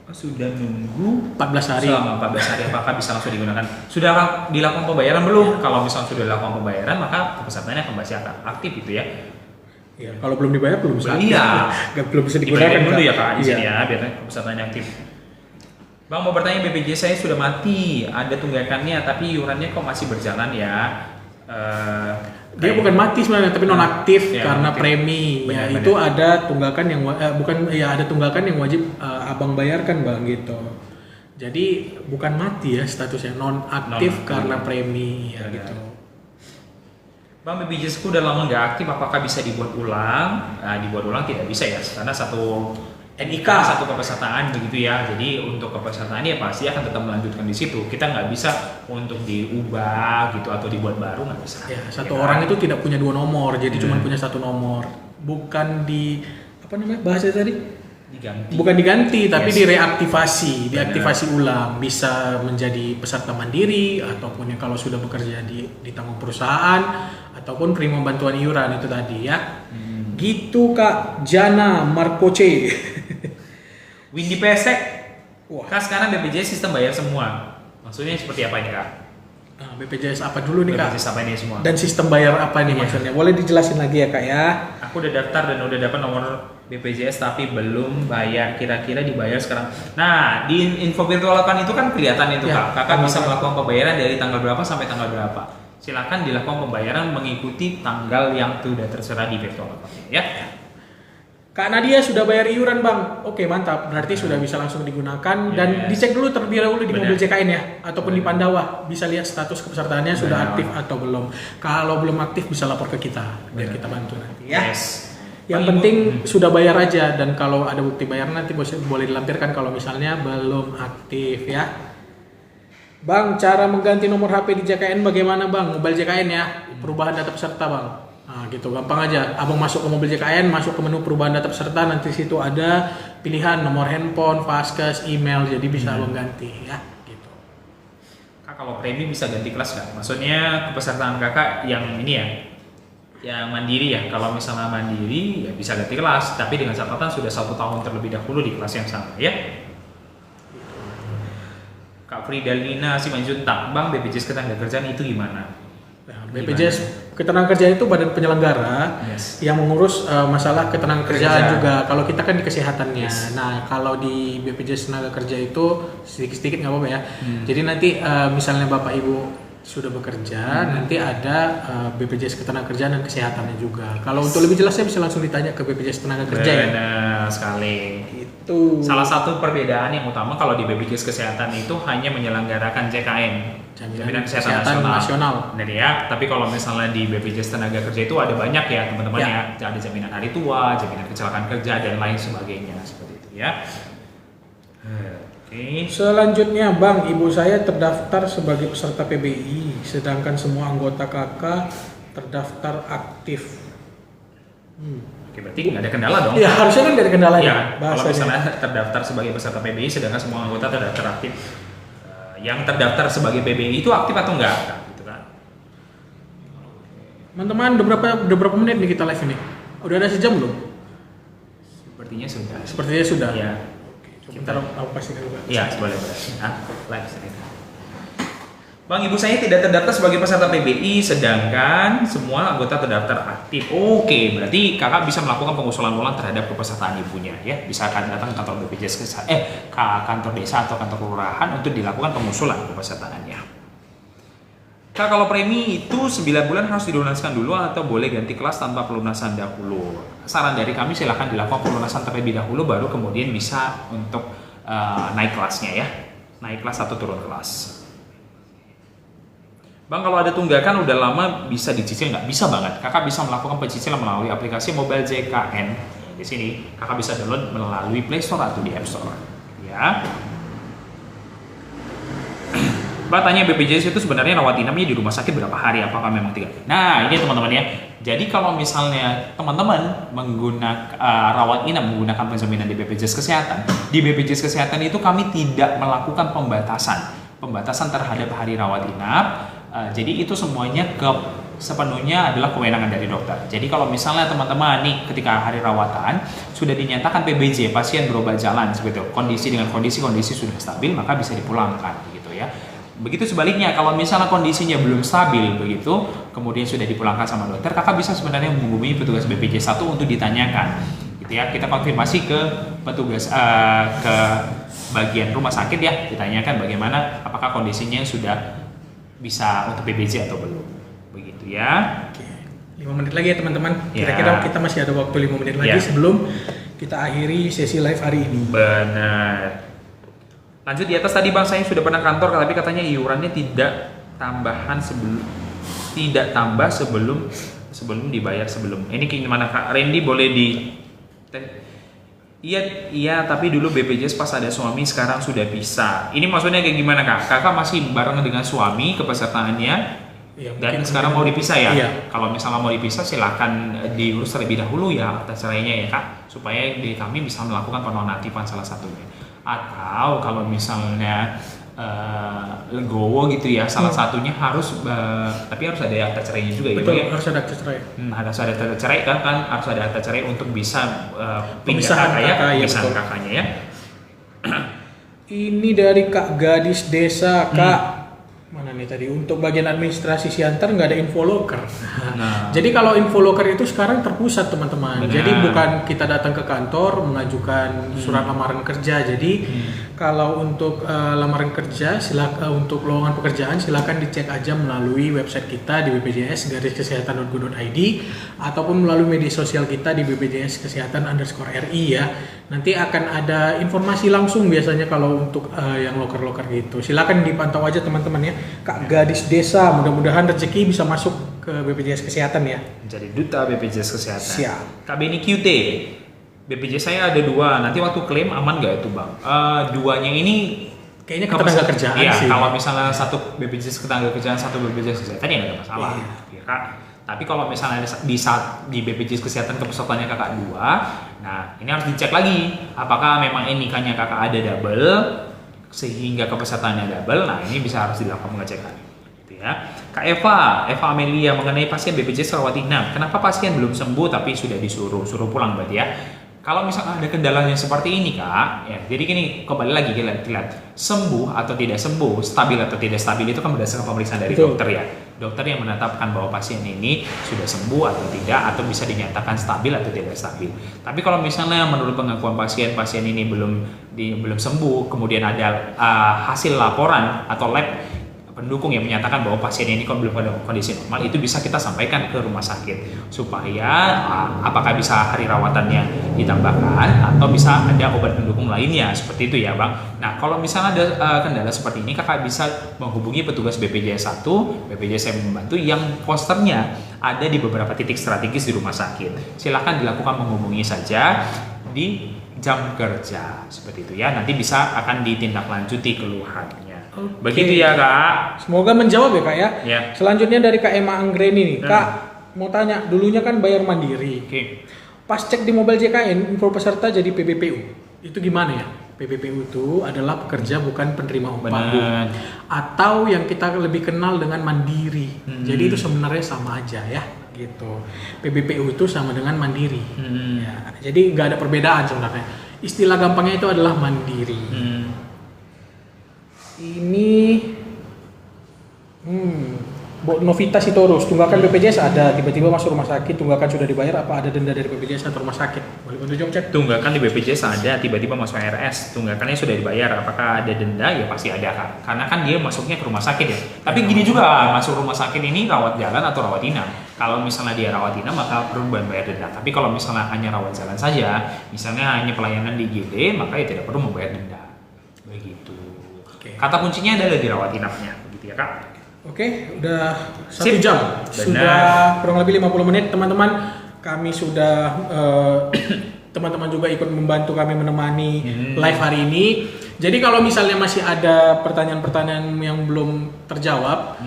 Sudah nunggu 14 hari. Selama 14 hari apakah bisa langsung digunakan? Sudah dilakukan pembayaran belum? Kalau misalnya sudah dilakukan pembayaran, maka kepesertaannya akan masih akan aktif itu ya. Ya, kalau belum dibayar belum bisa. Iya. Belum bisa digunakan dulu ya kak di sini ya, biar kepesertaannya aktif. Bang mau bertanya, BPJS saya sudah mati, ada tunggakannya tapi iurannya kok masih berjalan ya? Dia bukan mati sebenarnya tapi nonaktif Ya, karena nonaktif. premi. Benar, Ya itu ada tunggakan yang ada tunggakan yang wajib abang bayarkan bang gitu. Jadi bukan mati ya statusnya, nonaktif Non-aktif. karena premi ya Benar. gitu. Bang, BPJS ku udah lama nggak aktif, apakah bisa dibuat ulang? Nah, dibuat ulang tidak bisa ya, karena satu NIK. satu kepesertaan begitu ya. Jadi untuk kepesertaan ya pasti akan tetap melanjutkan di situ. Kita nggak bisa untuk diubah gitu atau dibuat baru, nggak bisa. Ya, satu Ya. orang itu tidak punya 2 nomor, jadi Hmm. cuma punya 1 nomor. Bukan di apa namanya bahasa tadi? Diganti. Bukan diganti, tapi Yes. direaktivasi, Benar. diaktifasi ulang. Bisa menjadi peserta mandiri ataupun yang kalau sudah bekerja ditanggung perusahaan ataupun terima bantuan iuran itu tadi ya. Gitu Kak Jana Markoce. Windy Pesek. Wah. Kak, sekarang BPJS sistem bayar semua. Maksudnya seperti apa ini Kak? Nah, BPJS apa dulu nih Kak? BPJS apa ini semua? Dan sistem bayar apa nih Iya. maksudnya? Boleh dijelasin lagi ya Kak ya? Aku udah daftar dan udah dapat nomor BPJS tapi belum bayar. Kira-kira dibayar sekarang. Nah, di info virtual account itu kan kelihatan itu Ya, Kak. Kakak bisa tanggal melakukan pembayaran dari tanggal berapa sampai tanggal berapa. Silakan dilakukan pembayaran mengikuti tanggal yang sudah terserah di virtual account ya. Kak Nadia sudah bayar iuran Bang. Oke mantap, berarti sudah bisa langsung digunakan dan Yes. dicek dulu terlebih dahulu di Benar. mobil JKN ya ataupun di Benar. Pandawa bisa lihat status kepesertaannya sudah Benar. aktif atau belum. Kalau belum aktif bisa lapor ke kita biar Benar. kita bantu nanti ya. Yes. Yang Bang, penting Ibu, sudah bayar aja dan kalau ada bukti bayar nanti boleh dilampirkan kalau misalnya belum aktif ya. Bang, cara mengganti nomor HP di JKN bagaimana Bang? Mobile JKN ya, perubahan data peserta Bang. Nah gitu, gampang aja. Abang masuk ke mobil JKN, masuk ke menu perubahan data peserta, nanti situ ada pilihan nomor handphone, Vaskes, email, jadi bisa abang ganti ya. Gitu. Kak, kalau premi bisa ganti kelas nggak? Maksudnya kepesertaan kakak yang ini ya, yang mandiri ya. Kalau misalnya mandiri ya bisa ganti kelas, tapi dengan catatan sudah 1 tahun terlebih dahulu di kelas yang sama ya. Kak Fridalina Simanjuntak, Bang, BPJS Ketenagakerjaan itu gimana? Nah, BPJS Ketenagakerjaan itu badan penyelenggara Yes. yang mengurus masalah ketenagakerjaan Kerja. juga. Kalau kita kan di kesehatannya. Yes. Nah, kalau di BPJS Tenaga Kerja itu sedikit-sedikit nggak apa-apa ya. Jadi nanti misalnya Bapak Ibu sudah bekerja, nanti ada BPJS Ketenagakerjaan dan kesehatannya juga. Kalau untuk lebih jelasnya bisa langsung ditanya ke BPJS Tenaga Kerja ya. Benar sekali. Itu. Salah satu perbedaan yang utama kalau di BPJS Kesehatan itu hanya menyelenggarakan JKN, Jaminan Kesehatan Nasional. Benar ya. Tapi kalau misalnya di BPJS Tenaga Kerja itu ada banyak ya teman-teman Ya. ya. Ada jaminan hari tua, jaminan kecelakaan kerja dan lain sebagainya seperti itu ya. Oke. Selanjutnya, Bang, ibu saya terdaftar sebagai peserta PBI, sedangkan semua anggota kakak terdaftar aktif. Oke, berarti nggak ada kendala dong. Ya, harusnya kan dari kendalanya. Ya, kalau bahasanya. misalnya terdaftar sebagai peserta PBI sedangkan semua anggota terdaftar aktif. Yang terdaftar sebagai PBI itu aktif atau enggak? Gitu kan. Teman-teman, udah berapa menit nih kita live ini? Udah ada sejam belum? Sepertinya sudah. Sepertinya sudah. Ya. Kita aku pastikan juga. Iya, boleh. Live cerita. Bang, ibu saya tidak terdaftar sebagai peserta PBI, sedangkan semua anggota terdaftar aktif. Oke, berarti kakak bisa melakukan pengusulan ulang terhadap kepesertaan ibunya, ya. Bisa akan datang ke kantor BPJS ke kantor desa atau kantor kelurahan untuk dilakukan pengusulan kepesertaannya. Kak, kalau premi itu 9 bulan harus dilunaskan dulu atau boleh ganti kelas tanpa pelunasan dahulu? Saran dari kami silahkan dilakukan pelunasan terlebih dahulu, baru kemudian bisa untuk naik kelasnya ya. Naik kelas atau turun kelas. Bang, kalau ada tunggakan udah lama bisa dicicil nggak? Bisa banget. Kakak bisa melakukan pencicilan melalui aplikasi mobile JKN. Di sini kakak bisa download melalui Play Store atau di App Store. Ya. Mbak tanya BPJS itu sebenarnya rawat inapnya di rumah sakit berapa hari? Apakah memang 3? Nah, ini teman-teman ya. Jadi kalau misalnya teman-teman menggunakan rawat inap menggunakan penjaminan di BPJS Kesehatan, di BPJS Kesehatan itu kami tidak melakukan pembatasan terhadap hari rawat inap. Jadi itu semuanya sepenuhnya adalah kewenangan dari dokter. Jadi kalau misalnya teman-teman nih ketika hari rawatan sudah dinyatakan PBJ, pasien berobat jalan seperti itu, kondisi sudah stabil, maka bisa dipulangkan gitu ya. Begitu sebaliknya, kalau misalnya kondisinya belum stabil begitu, kemudian sudah dipulangkan sama dokter, kakak bisa sebenarnya menghubungi petugas BPJS 1 untuk ditanyakan, gitu ya. Kita konfirmasi ke petugas ke bagian rumah sakit ya, ditanyakan bagaimana apakah kondisinya sudah bisa untuk BPJ atau belum. Begitu ya. Oke. 5 menit lagi ya teman-teman. Ya. Kira-kira kita masih ada waktu 5 menit lagi sebelum kita akhiri sesi live hari ini. Benar. Lanjut di atas tadi Bang, saya sudah pernah kantor tapi katanya iurannya tidak tambah sebelum dibayar sebelum. Ini gimana Kak Randy, boleh di Iya, tapi dulu BPJS pas ada suami, sekarang sudah bisa. Ini maksudnya kayak gimana Kak? Kakak masih bareng dengan suami kepesertaannya, Ya, dan sekarang mau dipisah ya? Iya. Kalau misalnya mau dipisah silahkan diurus terlebih dahulu ya akta cerainya ya Kak, supaya kami bisa melakukan penonaktifan salah satunya. Atau kalau misalnya legowo gitu ya, salah satunya harus tapi harus ada akta cerainya juga. Betul, ya? harus ada akta cerai. Harus ada akta cerai kan harus ada akta cerai untuk bisa pindah Pemisahan kakak ya, kakak, ya, pemisahan betul. kakaknya ya. Ini dari Kak Gadis Desa, Kak. Mana nih tadi? Untuk bagian administrasi Siantar nggak ada info loker. Nah. Jadi kalau info loker itu sekarang terpusat teman-teman. Benar. Jadi bukan kita datang ke kantor mengajukan surat lamaran kerja. Jadi kalau untuk lamaran kerja, untuk lowongan pekerjaan silakan dicek aja melalui website kita di bpjs-kesehatan.go.id ataupun melalui media sosial kita di bpjs-kesehatan_RI ya. Nanti akan ada informasi langsung biasanya kalau untuk yang loker-loker gitu. Silakan dipantau aja teman-teman ya. Kak Gadis Desa, mudah-mudahan rezeki bisa masuk ke BPJS Kesehatan ya. Jadi duta BPJS Kesehatan. Siap. Kak Beni QT, BPJS saya ada 2. Nanti waktu klaim aman nggak itu Bang? 2-nya ini Kayaknya ketenaga kerjaan iya, sih. kalau misalnya satu BPJS ketenaga kerjaan, satu BPJS Kesehatan ya nggak ada masalah. Iya. Ya, Kak. Tapi kalau misalnya di BPJS Kesehatan kepesertaannya kakak 2, nah ini harus dicek lagi apakah memang nikahnya kakak ada double sehingga kepesertaannya double. Nah ini bisa harus dilakukan pengecekan gitu ya. Kak Eva Amelia mengenai pasien BPJS rawat inap, kenapa pasien belum sembuh tapi sudah suruh pulang berarti ya? Kalau misalnya ada kendalanya seperti ini Kak, ya jadi gini, kembali lagi kita lihat sembuh atau tidak sembuh, stabil atau tidak stabil itu kan berdasarkan pemeriksaan dari Betul. dokter ya. Dokter yang menetapkan bahwa pasien ini sudah sembuh atau tidak, atau bisa dinyatakan stabil atau tidak stabil. Tapi kalau misalnya menurut pengakuan pasien ini belum sembuh, kemudian ada hasil laporan atau lab pendukung yang menyatakan bahwa pasien ini belum pada kondisi normal, itu bisa kita sampaikan ke rumah sakit supaya apakah bisa hari rawatannya ditambahkan atau bisa ada obat pendukung lainnya seperti itu ya Bang. Nah kalau misalnya ada kendala seperti ini, kakak bisa menghubungi petugas BPJS 1, BPJS yang membantu yang posternya ada di beberapa titik strategis di rumah sakit. Silahkan dilakukan menghubungi saja di jam kerja seperti itu ya, nanti bisa akan ditindaklanjuti keluhannya. Begitu ya Kak. Semoga menjawab ya Kak ya. Ya. Selanjutnya dari Kak Emma Anggreni nih. Kak, mau tanya, dulunya kan bayar mandiri. Oke. Pas cek di Mobile JKN, info peserta jadi PPPU. Itu gimana ya? PPPU itu adalah pekerja bukan penerima upah. Benar. Atau yang kita lebih kenal dengan mandiri. Jadi itu sebenarnya sama aja ya gitu. PPPU itu sama dengan mandiri. Ya, jadi nggak ada perbedaan sebenarnya. Istilah gampangnya itu adalah mandiri. Ini Novita Sitorus, tunggakan BPJS ada, tiba-tiba masuk rumah sakit, tunggakan sudah dibayar, apa ada denda dari BPJS atau rumah sakit? Boleh bantu jawab cek? Tunggakan di BPJS ada, tiba-tiba masuk RS, tunggakannya sudah dibayar, apakah ada denda? Ya pasti ada Kak, karena kan dia masuknya ke rumah sakit ya. Tapi gini juga, masuk rumah sakit ini rawat jalan atau rawat inap. Kalau misalnya dia rawat inap maka perlu bayar denda. Tapi kalau misalnya hanya rawat jalan saja, misalnya hanya pelayanan di IGD, maka ya tidak perlu membayar denda. Begitu. Kata kuncinya adalah di rawat inapnya, begitu ya Kak. Oke, udah 1 Sip. jam. Benar. Sudah kurang lebih 50 menit teman-teman. Kami sudah teman-teman juga ikut membantu kami menemani live hari ini. Jadi kalau misalnya masih ada pertanyaan-pertanyaan yang belum terjawab,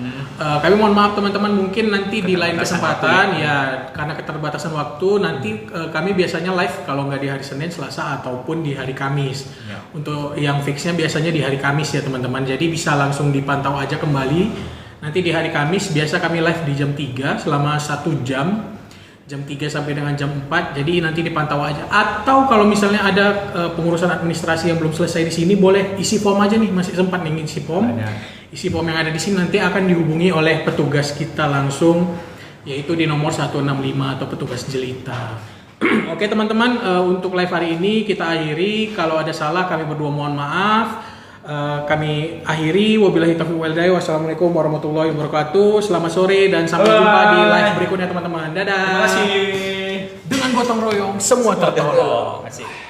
kami mohon maaf teman-teman, mungkin nanti di lain kesempatan ya karena keterbatasan waktu nanti kami biasanya live kalau nggak di hari Senin, Selasa ataupun di hari Kamis. Ya. Untuk yang fixnya biasanya di hari Kamis ya teman-teman. Jadi bisa langsung dipantau aja kembali. Nanti di hari Kamis biasa kami live di jam 3 selama 1 jam. Jam 3 sampai dengan jam 4. Jadi nanti dipantau aja. Atau kalau misalnya ada pengurusan administrasi yang belum selesai di sini, boleh isi form aja nih, masih sempat nih ngisi form. Isi form yang ada di sini nanti akan dihubungi oleh petugas kita langsung, yaitu di nomor 165 atau petugas jelita. Oke teman-teman, untuk live hari ini kita akhiri. Kalau ada salah kami berdua mohon maaf. Kami akhiri. Wabillahi taufiq wal hidayah. Wassalamualaikum warahmatullahi wabarakatuh. Selamat sore dan sampai jumpa di live berikutnya teman-teman. Dadah. Terima kasih. Dengan gotong royong semua tertolong. Terima kasih.